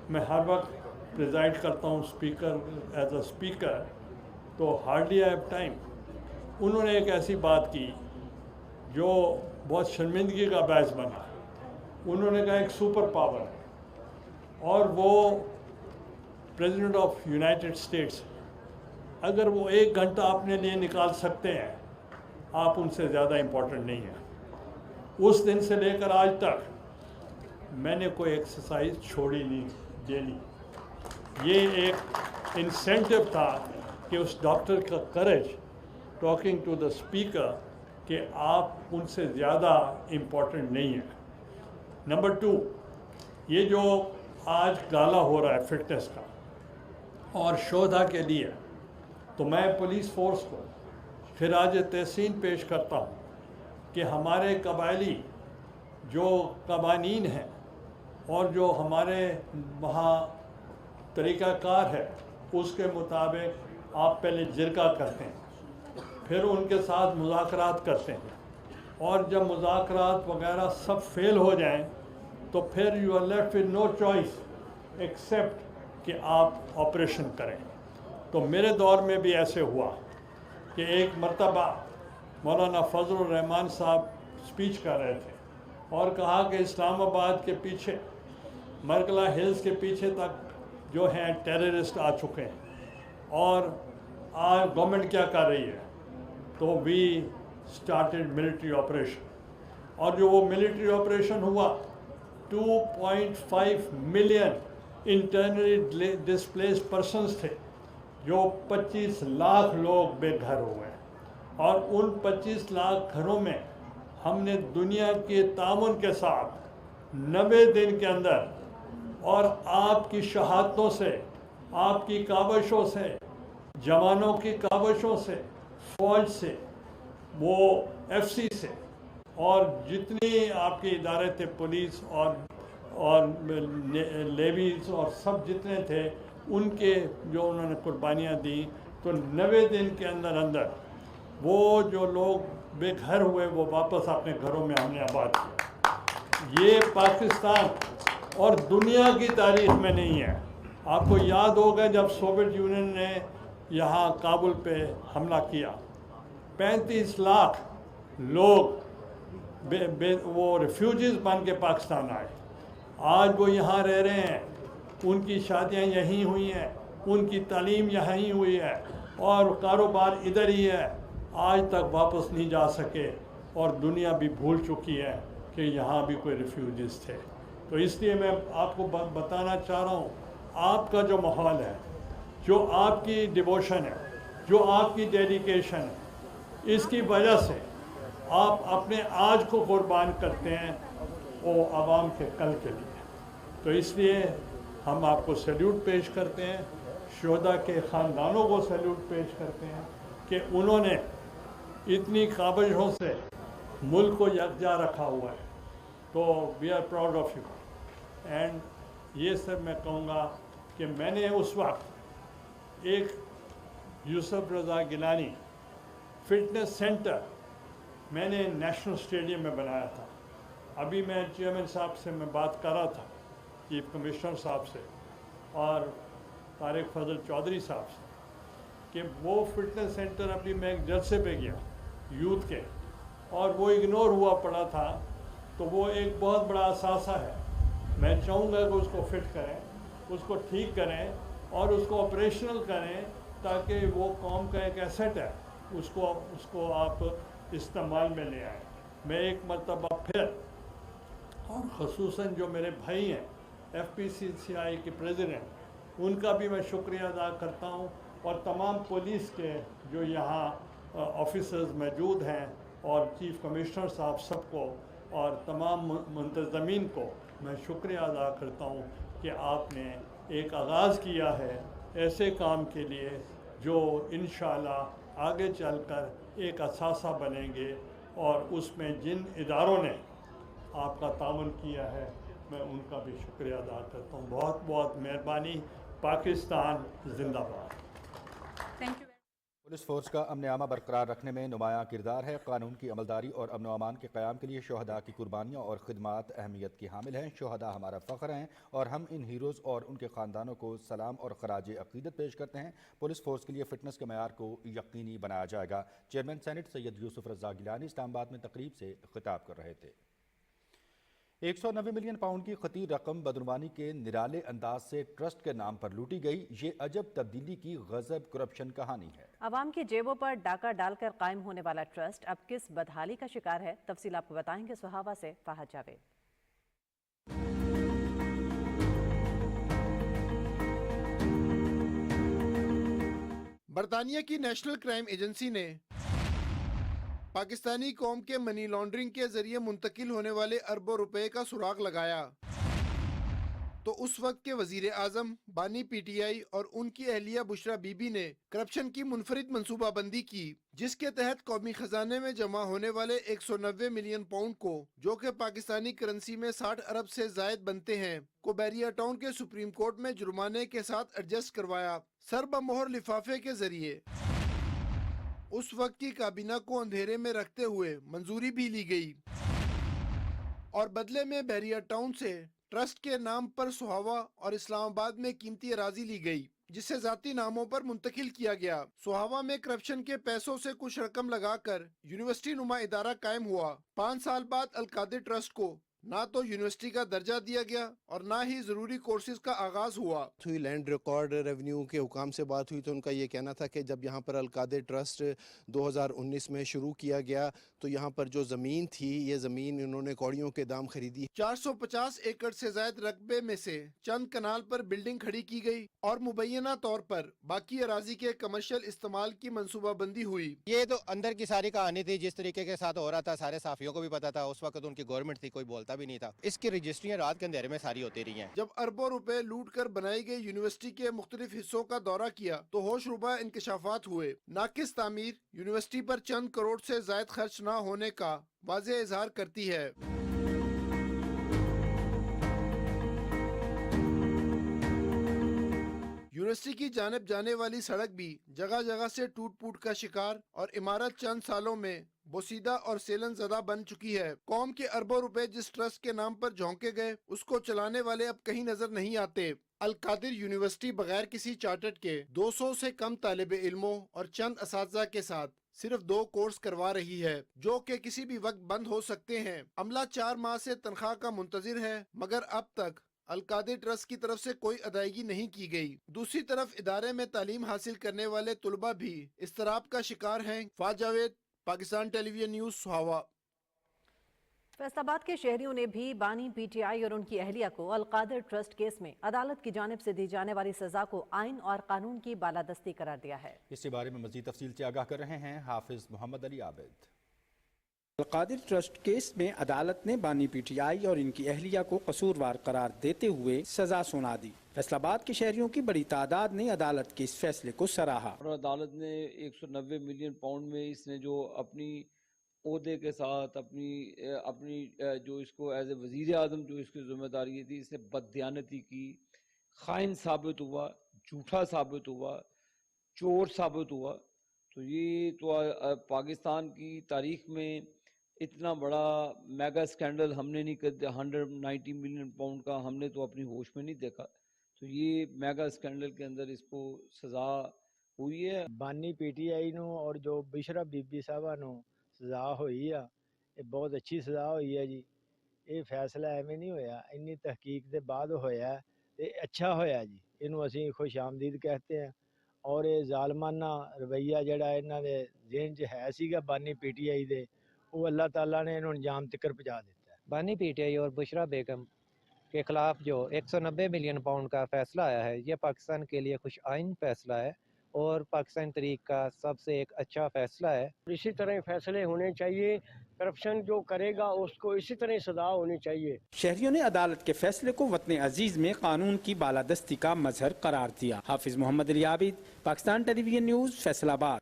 मैं हर वक्त प्रिजाइड करता हूँ स्पीकर एज अ स्पीकर, तो हार्डली आई हैव टाइम। उन्होंने एक ऐसी बात की जो बहुत शर्मिंदगी का बायस बना। उन्होंने कहा एक सुपर पावर है और वो प्रेसिडेंट ऑफ यूनाइटेड स्टेट्स, अगर वो 1 घंटा अपने लिए निकाल सकते हैं, आप उनसे ज़्यादा इम्पोर्टेंट नहीं है। उस दिन से लेकर आज तक मैंने कोई एक्सरसाइज छोड़ी नहीं डेली। ये एक इंसेंटिव था कि उस डॉक्टर का करेज टॉकिंग टू द स्पीकर कि आप उनसे ज़्यादा इम्पोर्टेंट नहीं है। नंबर 2, ये जो आज गाला हो रहा है फिटनेस का और शोधा के लिए, तो मैं पुलिस फोर्स को खिराज तहसीन पेश करता हूँ कि हमारे कबायली जो कवानीन हैं और जो हमारे वहाँ तरीक़ाकार है, उसके मुताबिक आप पहले जिरका करते हैं, फिर उनके साथ मुज़ाकरात करते हैं, और जब मुज़ाकरात वगैरह सब फेल हो जाएं तो फिर you are left with no choice except कि आप ऑपरेशन करें। तो मेरे दौर में भी ऐसे हुआ कि एक मर्तबा मौलाना फजलुर रहमान साहब स्पीच कर रहे थे और कहा कि इस्लामाबाद के पीछे, मरकला हिल्स के पीछे तक जो हैं टेररिस्ट आ चुके हैं और आज गवर्नमेंट क्या कर रही है, तो वी स्टार्टेड मिलिट्री ऑपरेशन। और जो वो मिलिट्री ऑपरेशन हुआ, 2.5 मिलियन इंटरनली डिस्प्लेस्ड पर्सन्स थे, जो 25 लाख लोग बेघर हो गए, और उन 25 लाख घरों में हमने दुनिया के तामुन के साथ 90 दिन के अंदर और आपकी शहादतों से, आपकी काविशों से, जवानों की काविशों से, फौज से, वो एफसी से, और जितनी आपके इदारे थे पुलिस और اور لیویز اور سب جتنے تھے ان کے جو انہوں نے قربانیاں دیں، تو 90 دن کے اندر اندر وہ جو لوگ بے گھر ہوئے وہ واپس اپنے گھروں میں ہم نے آباد کیا۔ یہ پاکستان اور دنیا کی تاریخ میں نہیں ہے۔ آپ کو یاد ہوگا جب سوویت یونین نے یہاں کابل پہ حملہ کیا، 35 لاکھ لوگ وہ ریفیوجیز بن کے پاکستان آئے۔ آج وہ یہاں رہ رہے ہیں، ان کی شادیاں یہیں ہوئی ہیں، ان کی تعلیم یہیں ہوئی ہے اور کاروبار ادھر ہی ہے، آج تک واپس نہیں جا سکے، اور دنیا بھی بھول چکی ہے کہ یہاں بھی کوئی ریفیوجیز تھے۔ تو اس لیے میں آپ کو بتانا چاہ رہا ہوں، آپ کا جو ماحول ہے، جو آپ کی ڈیووشن ہے، جو آپ کی ڈیڈیکیشن ہے، اس کی وجہ سے آپ اپنے آج کو قربان کرتے ہیں وہ عوام کے کل کے لیے۔ تو اس لیے ہم آپ کو سیلیوٹ پیش کرتے ہیں، شہداء کے خاندانوں کو سیلیوٹ پیش کرتے ہیں کہ انہوں نے اتنی کاوشوں سے ملک کو یکجا رکھا ہوا ہے۔ تو we are proud of you. And یہ سب میں کہوں گا کہ میں نے اس وقت ایک یوسف رضا گیلانی فٹنس سینٹر میں نے نیشنل اسٹیڈیم میں بنایا تھا۔ ابھی میں چیئرمین صاحب سے میں بات کر رہا تھا، چیف کمشنر صاحب سے اور طارق فضل چودھری صاحب سے، کہ وہ فٹنس سینٹر ابھی میں ایک جلسے پہ گیا یوتھ کے، اور وہ اگنور ہوا پڑا تھا۔ تو وہ ایک بہت بڑا اثاثہ ہے، میں چاہوں گا کہ اس کو فٹ کریں، اس کو ٹھیک کریں اور اس کو آپریشنل کریں، تاکہ وہ قوم کا ایک ایسٹ ہے، اس کو آپ استعمال میں لے آئیں۔ میں ایک مرتبہ پھر، اور خصوصاً جو میرے بھائی ہیں FPCCI کے پریزیڈنٹ، ان کا بھی میں شکریہ ادا کرتا ہوں، اور تمام پولیس کے جو یہاں آفیسرز موجود ہیں اور چیف کمشنر صاحب سب کو اور تمام منتظمین کو میں شکریہ ادا کرتا ہوں کہ آپ نے ایک آغاز کیا ہے ایسے کام کے لیے جو انشاءاللہ آگے چل کر ایک اثاثہ بنیں گے، اور اس میں جن اداروں نے آپ کا تعاون کیا ہے میں ان کا بھی شکریہ ادا کرتا ہوں۔ بہت بہت مہربانی۔ پاکستان زندہ باد۔ پولیس فورس کا امن عامہ برقرار رکھنے میں نمایاں کردار ہے۔ قانون کی عملداری اور امن و امان کے قیام کے لیے شہداء کی قربانیاں اور خدمات اہمیت کی حامل ہیں۔ شہداء ہمارا فخر ہیں اور ہم ان ہیروز اور ان کے خاندانوں کو سلام اور خراج عقیدت پیش کرتے ہیں۔ پولیس فورس کے لیے فٹنس کے معیار کو یقینی بنایا جائے گا۔ چیئرمین سینٹ سید یوسف رضا گیلانی اسلام آباد میں تقریب سے خطاب کر رہے تھے۔ 190 ملین پاؤنڈ کی خطیر رقم بدعنوانی کے نرالے انداز سے ٹرسٹ کے نام پر لوٹی گئی۔ یہ عجب تبدیلی کی غضب کرپشن کہانی ہے۔ عوام کی جیبوں پر ڈاکہ ڈال کر قائم ہونے والا ٹرسٹ اب کس بدحالی کا شکار ہے، تفصیل آپ کو بتائیں گے سہاوا سے فہد جاوید۔ برطانیہ کی نیشنل کرائم ایجنسی نے پاکستانی قوم کے منی لانڈرنگ کے ذریعے منتقل ہونے والے اربوں روپے کا سراغ لگایا تو اس وقت کے وزیر اعظم بانی پی ٹی آئی اور ان کی اہلیہ بشرا بی بی نے کرپشن کی منفرد منصوبہ بندی کی، جس کے تحت قومی خزانے میں جمع ہونے والے 190 ملین پاؤنڈ کو، جو کہ پاکستانی کرنسی میں 60 ارب سے زائد بنتے ہیں، کو بیریا ٹاؤن کے سپریم کورٹ میں جرمانے کے ساتھ ایڈجسٹ کروایا، سر بمہر لفافے کے ذریعے۔ اس وقت کی کابینہ کو اندھیرے میں رکھتے ہوئے منظوری بھی لی گئی اور بدلے میں بیریا ٹاؤن سے ٹرسٹ کے نام پر سہاوا اور اسلام آباد میں قیمتی اراضی لی گئی، جسے ذاتی ناموں پر منتقل کیا گیا۔ سہاوا میں کرپشن کے پیسوں سے کچھ رقم لگا کر یونیورسٹی نما ادارہ قائم ہوا۔ 5 سال بعد القادر ٹرسٹ کو نہ تو یونیورسٹی کا درجہ دیا گیا اور نہ ہی ضروری کورسز کا آغاز ہوا۔ لینڈ ریکارڈ ریونیو کے حکام سے بات ہوئی تو ان کا یہ کہنا تھا کہ جب یہاں پر القادر ٹرسٹ 2019 میں شروع کیا گیا تو یہاں پر جو زمین تھی، یہ زمین انہوں نے کوڑیوں کے دام خریدی۔ 450 ایکڑ سے زائد رقبے میں سے چند کنال پر بلڈنگ کھڑی کی گئی اور مبینہ طور پر باقی اراضی کے کمرشل استعمال کی منصوبہ بندی ہوئی۔ یہ تو اندر کی ساری کہانی تھی، جس طریقے کے ساتھ ہو رہا تھا سارے صحافیوں کو بھی پتا تھا، اس وقت ان کی گورنمنٹ تھی، کوئی بولتا بھی نہیں تھا۔ اس کی رجسٹریاں رات کے اندھیرے میں ساری ہوتی رہی ہیں۔ جب اربوں روپے لوٹ کر بنائی گئی یونیورسٹی کے مختلف حصوں کا دورہ کیا تو ہوش ربا انکشافات ہوئے۔ ناقص تعمیر یونیورسٹی پر چند کروڑ سے زائد خرچ نہ ہونے کا واضح اظہار کرتی ہے۔ यूनिवर्सिटी की जानिब जाने वाली सड़क भी जगह जगह से टूट फूट का शिकार और इमारत चंद सालों में बोसीदा और सेलन ज़दा बन चुकी है। कौम के अरबों रुपए जिस ट्रस्ट के नाम पर झोंके गए, उसको चलाने वाले अब कहीं नजर नहीं आते। अल कादिर यूनिवर्सिटी बगैर किसी चार्टर्ड के 200 से कम तालिब इल्मों और चंद असातिज़ा के साथ सिर्फ 2 कोर्स करवा रही है, जो कि किसी भी वक्त बंद हो सकते हैं। अमला 4 माह से तनख्वाह का मुंतजिर है, मगर अब तक अल कादिर ट्रस्ट की तरफ से कोई अदायगी नहीं की गई। दूसरी तरफ इदारे में तालीम हासिल करने वाले तुलबा भी इस्तराब का शिकार हैं। फाज जावेद, पाकिस्तान टेलीविजन न्यूज़, सुहावा। फैसलाबाद के शहरियों ने भी बानी पीटीआई और उनकी अहलिया को अल कादिर ट्रस्ट केस में अदालत की जानिब से दी जाने वाली सजा को आइन और कानून की बालादस्ती करार दिया है। इसी बारे में मजीद तफसील से आगाह कर रहे हैं हाफिज मोहम्मद अली आबिद। अल कादिर ट्रस्ट केस में अदालत ने बानी पीटीआई और इनकी अहलिया को कसूरवार करार देते हुए सजा सुना दी। फैसलाबाद के शहरियों की बड़ी तादाद ने अदालत के इस फैसले को सराहा। और अदालत ने 190 मिलियन पाउंड में इसने जो अपनी ओहदे के साथ अपनी जो इसको एज ए वजीर आजम जो इसकी जिम्मेदारी थी, इसने बददियानती की, खाइन साबित हुआ, झूठा साबित हुआ, चोर साबित हुआ। तो ये तो पाकिस्तान की तारीख में इतना बड़ा मेगा स्कैंडल हमने नहीं कर 190 मिलियन पाउंड का हमने तो अपनी होश में नहीं देखा। तो ये मेगा स्कैंडल के अंदर इसको सजा हुई है। बानी पीटीआई नो और जो बिशरा बीबी साहबा नो सजा हुई है, ये बहुत अच्छी सजा हुई है जी। ये फैसला एवं नहीं होया, इन्नी तहकीक के बाद होया, ये अच्छा होया जी। इनू असीं खुश आमदीद कहते हैं। और ये जालमाना रवैया जड़ा इन्हां दे ज़हन च है सीगा बानी पीटीआई दे, वो अल्लाह ताला ने इन्होंने अंजाम तक पहुंचा देता है। बानी पीटीआई और बुशरा बेगम के खिलाफ जो 190 मिलियन पाउंड का फैसला आया है, ये पाकिस्तान के लिए खुश आइन फैसला है और पाकिस्तान तरीक का सबसे एक अच्छा फैसला है। इसी तरह फैसले होने चाहिए, करप्शन जो करेगा उसको इसी तरह सजा होनी चाहिए। शहरियों ने अदालत के फैसले को वतन अजीज में कानून की बालादस्ती का मजहर करार दिया। हाफिज मोहम्मद अली आबिद, पाकिस्तान टेलीविजन न्यूज़, फैसलाबाद।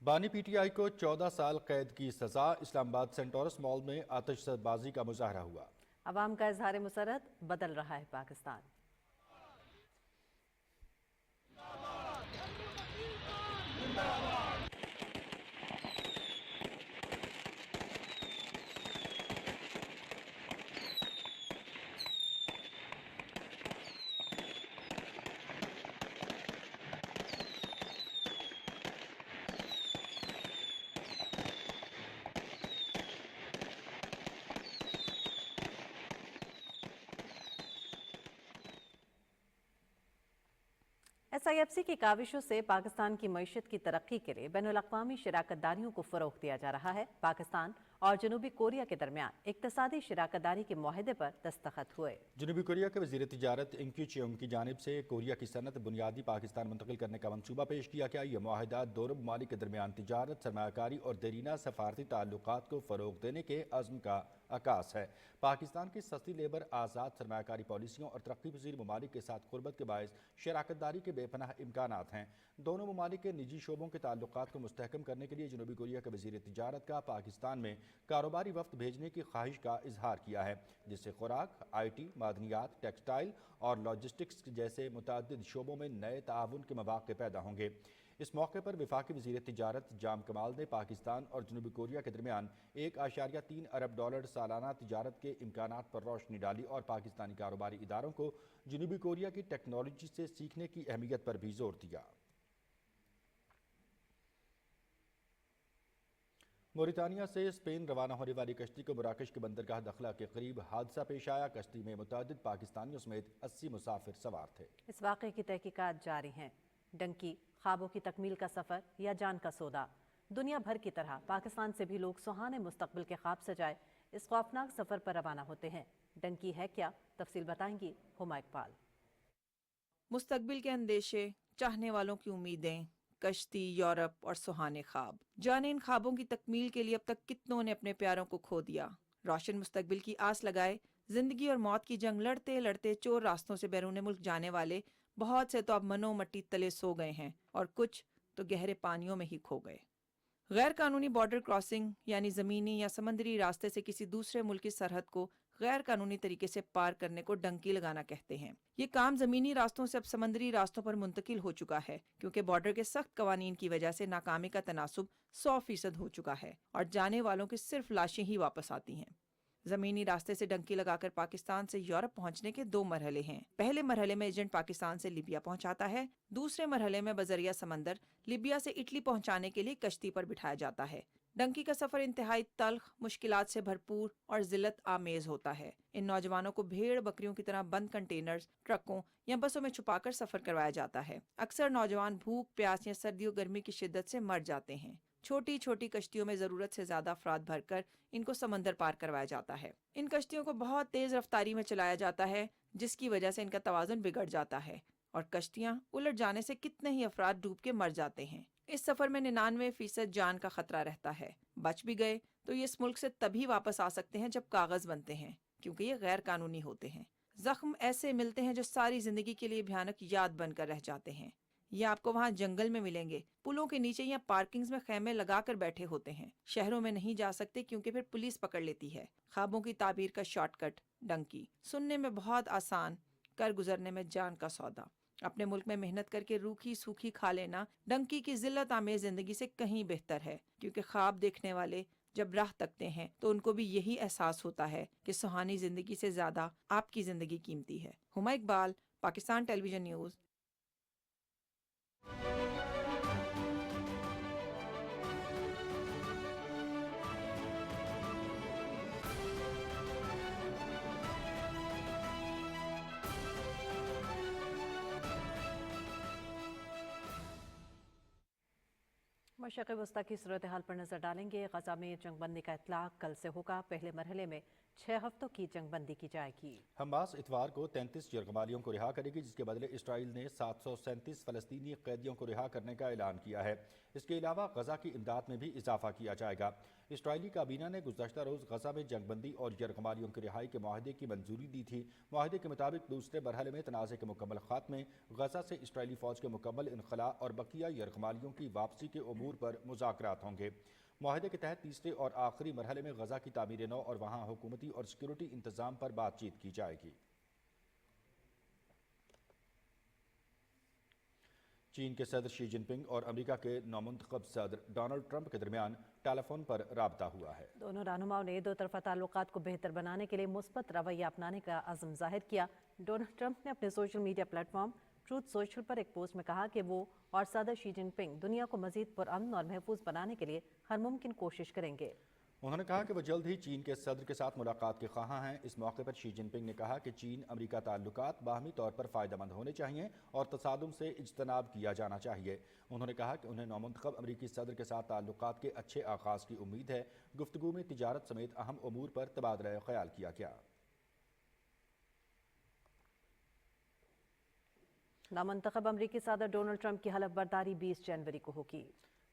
बानी पीटीआई को 14 साल कैद की सजा। इस्लामाबाद सेंटोरस मॉल में आतिशबाजी का मुजाहरा हुआ। अवाम का इजहार मुसरत, बदल रहा है पाकिस्तान। SIFC की काविशों से पाकिस्तान की मईशत की तरक्की के लिए बैनुल-अक़वामी शराकतदारियों को फ़रोग़ दिया जा रहा है। पाकिस्तान और जनूबी कोरिया के दरमियान इक़्तिसादी शराकतदारी के मुआहदे पर दस्तखत हुए। जनूबी कोरिया के वज़ीर तिजारत इंक्यू चियोंग की जानिब से कोरिया की सनत बुनियादी पाकिस्तान मुंतकिल करने का मंसूबा पेश किया गया। यह मुआहदा दोनों ममालिक के दरमियान तिजारत, सरमायाकारी और देरीना सफारती ताल्लुकात को फ़रोग़ देने के अज़्म का अकास है। पाकिस्तान की सस्ती लेबर, आज़ाद सरमायाकारी पॉलिसियों और तरक्की पज़ीर ममालिक के साथ क़ुर्बत के बायस शराकतदारी के बेपनाह इम्कानात हैं। दोनों ममालिक के निजी शोबों के ताल्लुकात को मुस्तहकम करने के लिए जनूबी कोरिया के वज़ीर तिजारत का पाकिस्तान में कारोबारी वफ़द भेजने की ख्वाहिश का इजहार किया है, जिससे खुराक, IT, मादनियात, टेक्सटाइल और लॉजिस्टिक्स जैसे मुतअद्दिद शोबों में नए ताउन के मौक़े पैदा होंगे। इस मौके पर वफाकी वज़ीर तिजारत जाम कमाल ने पाकिस्तान और जनूबी कोरिया के दरमियान $1.3 अरब सालाना तिजारत के इम्कानात पर रोशनी डाली और पाकिस्तानी कारोबारी इदारों को जनूबी कोरिया की टेक्नोलॉजी से सीखने की अहमियत पर भी जोर दिया। मोरितानिया से स्पेन रवाना होने वाली कश्ती को मराकश के बंदरगाह दखला के करीब हादसा पेश आया। कश्ती में मुतअद्दिद पाकिस्तानियों समेत 80 मुसाफिर सवार थे। इस वाक़े की तहकीकात जारी हैं। डंकी, ख्वाबों की तकमील का सफ़र या जान का सौदा, दुनिया भर की तरह पाकिस्तान से भी लोग सुहाने मुस्तकबिल के ख्वाब सजाए इस खौफनाक सफ़र पर रवाना होते हैं। डंकी है क्या, तफसील बताएंगी हुमा इकबाल। मुस्तकबिल के अंदेशे, चाहने वालों की उम्मीदें, कश्ती, यूरोप और सुहाने ख्वाब। जाने इन ख्वाबों की तकमील के लिए अब तक कितनों ने अपने प्यारों को खो दिया। रोशन मुस्तकबिल की आस लगाए जिंदगी और मौत की जंग लड़ते लड़ते चोर रास्तों से बैरून मुल्क जाने वाले बहुत से तो अब मनो मट्टी तले सो गए हैं और कुछ तो गहरे पानियों में ही खो गए। गैर कानूनी बॉर्डर क्रॉसिंग यानी ज़मीनी या समंदरी रास्ते से किसी दूसरे मुल्क की सरहद को गैर कानूनी तरीके से पार करने को डंकी लगाना कहते हैं। ये काम जमीनी रास्तों से अब समंदरी रास्तों पर मुंतकिल हो चुका है, क्योंकि बॉर्डर के सख्त कवानीन की वजह से नाकामी का तनासुब 100% हो चुका है और जाने वालों की सिर्फ लाशें ही वापस आती हैं। जमीनी रास्ते से डंकी लगाकर पाकिस्तान से यूरोप पहुंचने के 2 मरहले हैं। पहले मरहले में एजेंट पाकिस्तान से लीबिया पहुंचाता है, दूसरे मरहले में बजरिया समंदर लीबिया से इटली पहुंचाने के लिए कश्ती पर बिठाया जाता है। डंकी का सफर इंतहाई तल्ख, मुश्किलात से भरपूर और जिल्लत आमेज होता है। इन नौजवानों को भेड़ बकरियों की तरह बंद कंटेनर्स, ट्रकों या बसों में छुपाकर सफर करवाया जाता है। अक्सर नौजवान भूख, प्यास या सर्दियों गर्मी की शिद्दत से मर जाते हैं। छोटी छोटी कश्तियों में जरूरत से ज्यादा अफराद भरकर इनको समंदर पार करवाया जाता है। इन कश्तियों को बहुत तेज रफ्तारी में चलाया जाता है, जिसकी वजह से इनका तवाजुन बिगड़ जाता है और कश्तियां उलट जाने से कितने ही अफराद डूब के मर जाते हैं। इस सफर में 99% जान का खतरा रहता है। बच भी गए तो ये इस मुल्क से तभी वापस आ सकते हैं जब कागज बनते हैं, क्योंकि ये गैर कानूनी होते हैं। जख्म ऐसे मिलते हैं जो सारी जिंदगी के लिए भयानक याद बनकर रह जाते हैं। ये आपको वहाँ जंगल में मिलेंगे, पुलों के नीचे या पार्किंग्स में खैमे लगाकर बैठे होते हैं। शहरों में नहीं जा सकते क्योंकि फिर पुलिस पकड़ लेती है। ख्वाबों की ताबीर का शॉर्टकट डंकी, सुनने में बहुत आसान, कर गुजरने में जान का सौदा। अपने मुल्क में मेहनत करके रूखी सूखी खा लेना डंकी की जिल्लत आमेज जिंदगी से कहीं बेहतर है, क्योंकि ख्वाब देखने वाले जब राह तकते हैं तो उनको भी यही एहसास होता है कि सुहानी जिंदगी से ज्यादा आपकी जिंदगी कीमती है। Huma Iqbal, Pakistan television news. मशरक़ वस्ता की सूरत हाल पर नजर डालेंगे। गजा में जंगबंदी का इतलाक कल से होगा। पहले मरहले में 6 हफ्तों की जंगबंदी की जाएगी। हमास इतवार को 33 यरगमालियों को रिहा करेगी, जिसके बदले इसराइल ने 737 फलस्तीनी कैदियों को रिहा करने का ऐलान किया है। इसके अलावा गजा की इमदाद में भी इजाफा किया जाएगा। इसराइली काबीना ने गुज़श्ता रोज़ गजा में जंगबंदी और यरगमालियों की रिहाई के मुआहदे की मंजूरी दी थी। मुआहदे के मुताबिक दूसरे मरहले में तनाज़े के मुकम्मल खात्मे, गजा से इसराइली फ़ौज के मुकम्मल इनखला और बकिया यरगमालियों की वापसी के अमूर पर मुज़ाकरात होंगे। मुआहदे के तहत तीसरे और आखिरी मरहले में गजा की तामीर नौ और वहाँ हुकूमती और सिक्योरिटी इंतज़ाम पर बातचीत की जाएगी। चीन के सदर शी जिनपिंग और अमेरिका के नौमुंतखब सदर डोनाल्ड ट्रंप के दरमियान टेलीफोन पर राबता हुआ है। दोनों रहनुमाओं ने दो तरफा ताल्लुकात को बेहतर बनाने के लिए मुस्बत रवैया अपनाने का अज़्म जाहिर किया। डोनाल्ड ट्रंप ने अपने social media platform truth social पर एक पोस्ट में कहा कि वो और सदर शी जिनपिंग दुनिया को मजीद पुरअमन और महफूज बनाने के लिए हर मुमकिन कोशिश करेंगे। उन्होंने कहा कि वो जल्द ही चीन के सदर के साथ मुलाकात के ख्वाहां हैं। इस मौके पर शी जिनपिंग ने कहा कि चीन अमेरिका ताल्लुकात बाहमी तौर पर फ़ायदेमंद होने चाहिए और तसादुम से इज्तनाब किया जाना चाहिए। उन्होंने कहा कि उन्हें नौमुंतखब अमेरिकी सदर के साथ ताल्लुकात के अच्छे आगाज़ की उम्मीद है। गुफ्तगू में तिजारत समेत अहम उमूर पर तबादला ख्याल किया गया। नामंतखब अमरीकी सदर डोनाल्ड ट्रंप की हलफ बर्दारी 20 जनवरी को होगी।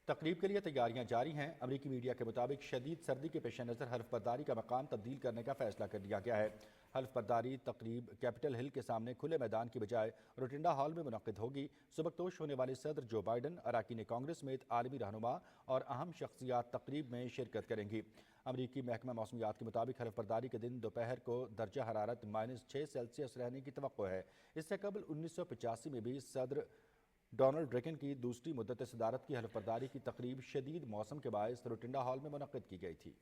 तकरीब के लिए तैयारियां जारी हैं। अमरीकी मीडिया के मुताबिक शदीद सर्दी के पेश नज़र हल्फ बर्दारी का मकाम तब्दील करने का फैसला कर लिया गया है। हल्फ बर्दारी तकरीब कैपिटल हिल के सामने खुले मैदान की बजाय रोटिंडा हॉल में मुनक्किद होगी। सुबकदोश होने वाले सदर जो बाइडन, अरकान कांग्रेस समेत आलमी रहनुमा और अहम शख्सियात तकरीब में शिरकत करेंगी। अमरीकी महकमा मौसमियात के मुताबिक हल्फ बर्दारी के दिन दोपहर को दर्जा हरारत -6 सेल्सियस रहने की तवक्को है। इससे कबल 1985 में भी सदर डोनाल्ड रेगन की दूसरी मुद्दत सदारत की हल्फ बर्दारी की तकरीब शदीद मौसम के बायस रोटिंडा हॉल में मुनक्किद की गई थी।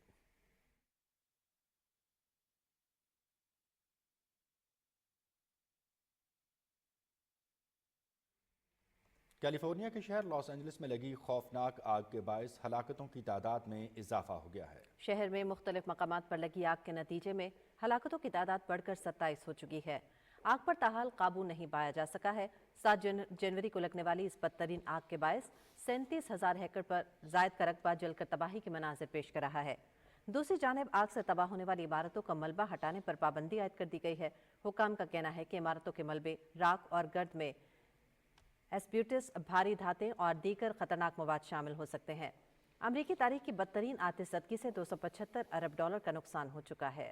कैलिफोर्निया के शहर लॉस एंजलिस में लगी खौफनाक आग के बायस हलाकतों की तादाद में इजाफा हो गया है। शहर में मुख्तलिफ मकामात पर लगी आग के नतीजे में हलाकतों की तादाद बढ़कर 27 हो चुकी है। आग पर ताहाल काबू नहीं पाया जा सका है। 7 जनवरी को लगने वाली इस बदतरीन आग के बायस 37,000 एकड़ पर जायद का रकबा जलकर तबाही के मनाजिर पेश कर रहा है। दूसरी जानिब आग से तबाह होने वाली इमारतों का मलबा हटाने पर पाबंदी आयद कर दी गई है। हुकाम का कहना है कि इमारतों के मलबे, राख और गर्द में एस्ब्यूटस, भारी धातें और दीगर खतरनाक मवाद शामिल हो सकते हैं। अमरीकी तारीख की बदतरीन आतिशज़दगी से $275 अरब का नुकसान हो चुका है।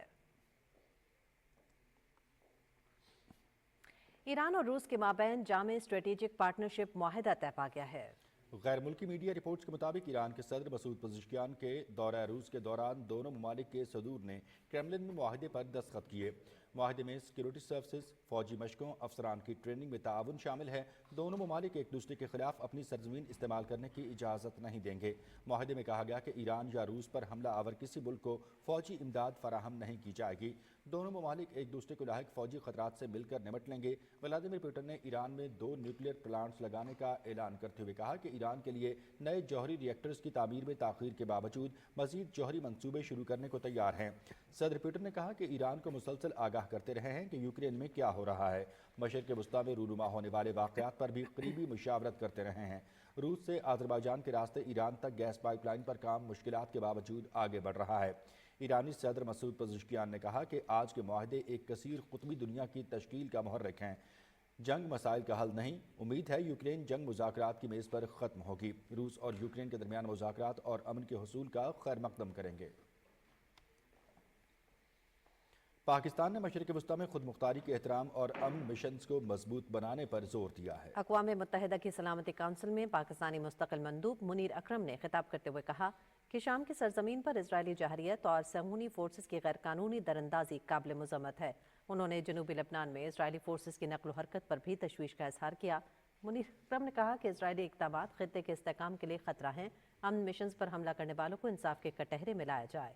ईरान और रूस के माबैन जामे स्ट्रेटेजिक पार्टनरशिप मुआहदा तय पा गया है। غیر ملکی میڈیا رپورٹس کے مطابق ایران کے صدر مسعود پزشکیان کے دورہ روس کے دوران دونوں ممالک کے صدور نے کرملن میں معاہدے پر دستخط کیے۔ معاہدے میں سیکیورٹی سروسز، فوجی مشقوں، افسران کی ٹریننگ میں تعاون شامل ہے۔ دونوں ممالک ایک دوسرے کے خلاف اپنی سرزمین استعمال کرنے کی اجازت نہیں دیں گے۔ معاہدے میں کہا گیا کہ ایران یا روس پر حملہ آور کسی ملک کو فوجی امداد فراہم نہیں کی جائے گی۔ دونوں ممالک ایک دوسرے کو لاحق فوجی خطرات سے مل کر نمٹ لیں گے۔ ولادیمیر پوٹن نے ایران میں 2 نیوکلیئر پلانٹس لگانے کا اعلان کرتے ہوئے کہا کہ ایران کے لیے نئے جوہری ری ایکٹرز کی تعمیر میں تاخیر کے باوجود مزید جوہری منصوبے شروع کرنے کو تیار ہیں۔ صدر پوٹن نے کہا کہ ایران کو مسلسل آگاہ کرتے رہے ہیں کہ یوکرین میں کیا ہو رہا ہے۔ مشرق وسطیٰ میں رونما ہونے والے واقعات پر بھی قریبی مشاورت کرتے رہے ہیں۔ روس سے آذربائیجان کے راستے ایران تک گیس پائپ لائن پر کام مشکلات کے باوجود آگے بڑھ رہا ہے۔ ایرانی صدر مسعود پزشکیان نے کہا کہ آج کے معاہدے ایک کثیر قطبی دنیا کی تشکیل کا محرک ہیں۔ جنگ مسائل کا حل نہیں، امید ہے یوکرین جنگ مذاکرات کی میز پر ختم ہوگی۔ روس اور یوکرین کے درمیان مذاکرات اور امن کے حصول کا خیر مقدم کریں گے۔ پاکستان نے مشرق وسطیٰ میں خود مختاری کے احترام اور امن مشنز کو مضبوط بنانے پر زور دیا ہے۔ اقوام متحدہ کی سلامتی کونسل میں پاکستانی مستقل مندوب منیر اکرم نے خطاب کرتے ہوئے کہا کہ شام کی سرزمین پر اسرائیلی جارحیت اور صہیونی فورسز کی غیر قانونی دراندازی قابل مذمت ہے۔ انہوں نے جنوبی لبنان میں اسرائیلی فورسز کی نقل و حرکت پر بھی تشویش کا اظہار کیا۔ منیر اکرم نے کہا کہ اسرائیلی اقدامات خطے کے استحکام کے لیے خطرہ ہیں۔ امن مشنز پر حملہ کرنے والوں کو انصاف کے کٹہرے میں لایا جائے۔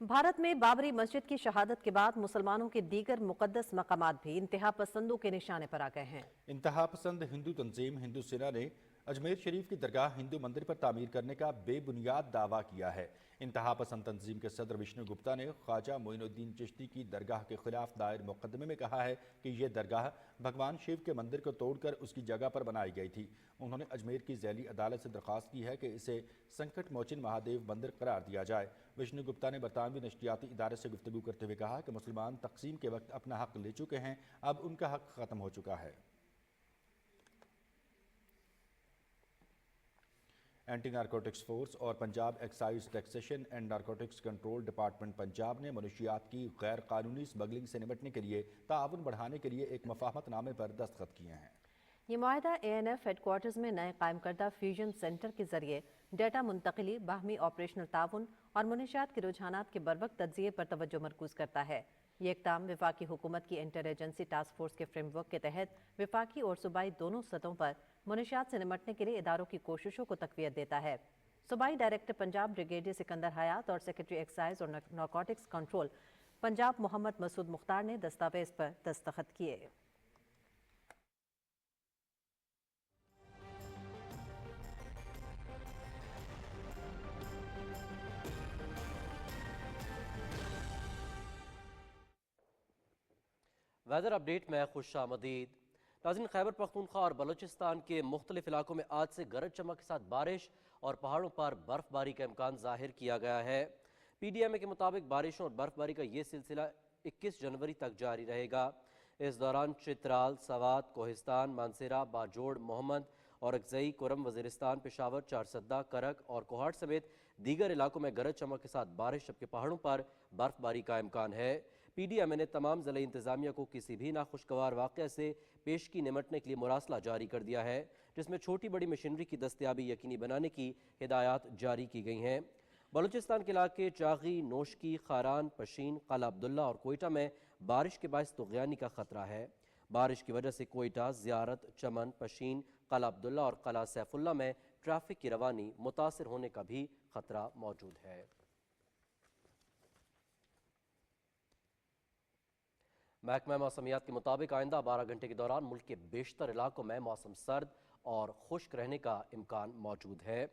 بھارت میں بابری مسجد کی شہادت کے بعد مسلمانوں کے دیگر مقدس مقامات بھی انتہا پسندوں کے نشانے پر آ گئے ہیں۔ انتہا پسند ہندو تنظیم ہندو سینا نے اجمیر شریف کی درگاہ ہندو مندر پر تعمیر کرنے کا بے بنیاد دعویٰ کیا ہے۔ انتہا پسند تنظیم کے صدر وشنو گپتا نے خواجہ معین الدین چشتی کی درگاہ کے خلاف دائر مقدمے میں کہا ہے کہ یہ درگاہ بھگوان شیو کے مندر کو توڑ کر اس کی جگہ پر بنائی گئی تھی۔ انہوں نے اجمیر کی ذیلی عدالت سے درخواست کی ہے کہ اسے سنکٹ موچن مہادیو مندر قرار دیا جائے۔ وشنو گپتا نے برطانوی نشریاتی ادارے سے گفتگو کرتے ہوئے کہا کہ مسلمان تقسیم کے وقت اپنا حق لے چکے ہیں، اب ان کا حق ختم ہو چکا ہے۔ اینٹی نارکوٹکس فورس اور Punjab excise taxation and narcotics control department Punjab نے منشیات کی غیر قانونی اسمگلنگ سے نمٹنے کے لیے تعاون بڑھانے کے لیے ایک مفاہمت نامے پر دستخط کیے ہیں۔ یہ معاہدہ ANF ہیڈ کوارٹرز میں نئے قائم کردہ فیوژن سینٹر کے ذریعے ڈیٹا منتقلی، باہمی آپریشنل تعاون اور منشیات کے رجحانات کے بروقت تجزیے پر توجہ مرکوز کرتا ہے۔ یہ اقدام وفاقی حکومت کی انٹر ایجنسی ٹاسک فورس کے فریم ورک کے تحت وفاقی اور صوبائی دونوں سطحوں پر منشیات سے نمٹنے کے لیے اداروں کی کوششوں کو تقویت دیتا ہے۔ صوبائی ڈائریکٹر پنجاب بریگیڈیئر سکندر حیات اور سیکرٹری ایکسائز اور نارکوٹکس کنٹرول پنجاب محمد مسعود مختار نے دستاویز پر دستخط کیے۔ ویدر اپڈیٹ میں خوش آمدید۔ ناظرین، خیبر پختونخوا اور بلوچستان کے مختلف علاقوں میں آج سے گرج چمک کے ساتھ بارش اور پہاڑوں پر برف باری کا امکان ظاہر کیا گیا ہے۔ PDMA کے مطابق بارشوں اور برف باری کا یہ سلسلہ 21 جنوری تک جاری رہے گا۔ اس دوران چترال، سوات، کوہستان، مانسیرہ، باجوڑ، محمد اور اکزئی، کرم، وزیرستان، پشاور، چارسدہ، کرک اور کوہاٹ سمیت دیگر علاقوں میں گرج چمک کے ساتھ بارش، جبکہ پہاڑوں پر برف باری کا امکان ہے۔ PDMA نے تمام ضلعی انتظامیہ کو کسی بھی ناخوشگوار واقعہ سے پیشگی نمٹنے کے لیے مراسلہ جاری کر دیا ہے، جس میں چھوٹی بڑی مشینری کی دستیابی یقینی بنانے کی ہدایات جاری کی گئی ہیں۔ بلوچستان کے علاقے چاغی، نوشکی، خاران، پشین، قلعہ عبداللہ اور کوئٹہ میں بارش کے باعث طغیانی کا خطرہ ہے۔ بارش کی وجہ سے کوئٹہ، زیارت، چمن، پشین، قلعہ عبداللہ اور قلعہ سیف اللہ میں ٹریفک کی روانی متاثر ہونے کا بھی خطرہ موجود ہے۔ محکمہ موسمیات کے مطابق آئندہ 12 گھنٹے کے دوران ملک کے بیشتر علاقوں میں موسم سرد اور خشک رہنے کا امکان موجود ہے،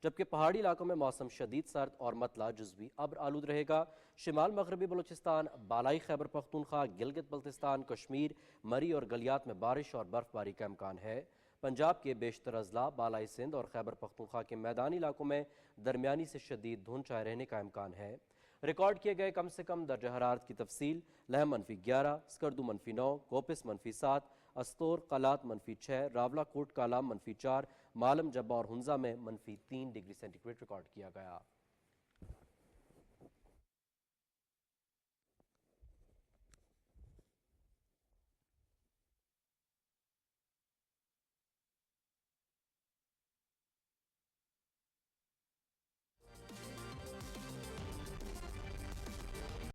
جبکہ پہاڑی علاقوں میں موسم شدید سرد اور مطلع جزوی ابر آلود رہے گا۔ شمال مغربی بلوچستان، بالائی خیبر پختونخوا، گلگت بلتستان، کشمیر، مری اور گلیات میں بارش اور برف باری کا امکان ہے۔ پنجاب کے بیشتر اضلاع، بالائی سندھ اور خیبر پختونخوا کے میدانی علاقوں میں درمیانی سے شدید دھند چھائے رہنے کا امکان ہے۔ ریکارڈ کیے گئے کم سے کم درجہ حرارت کی تفصیل: لہم -11، سکردو -9، کوپس -7، استور قلات -6، راولہ کوٹ کالام -4، مالم جبہ اور ہنزہ میں -3 ڈگری سینٹی گریڈ ریکارڈ کیا گیا۔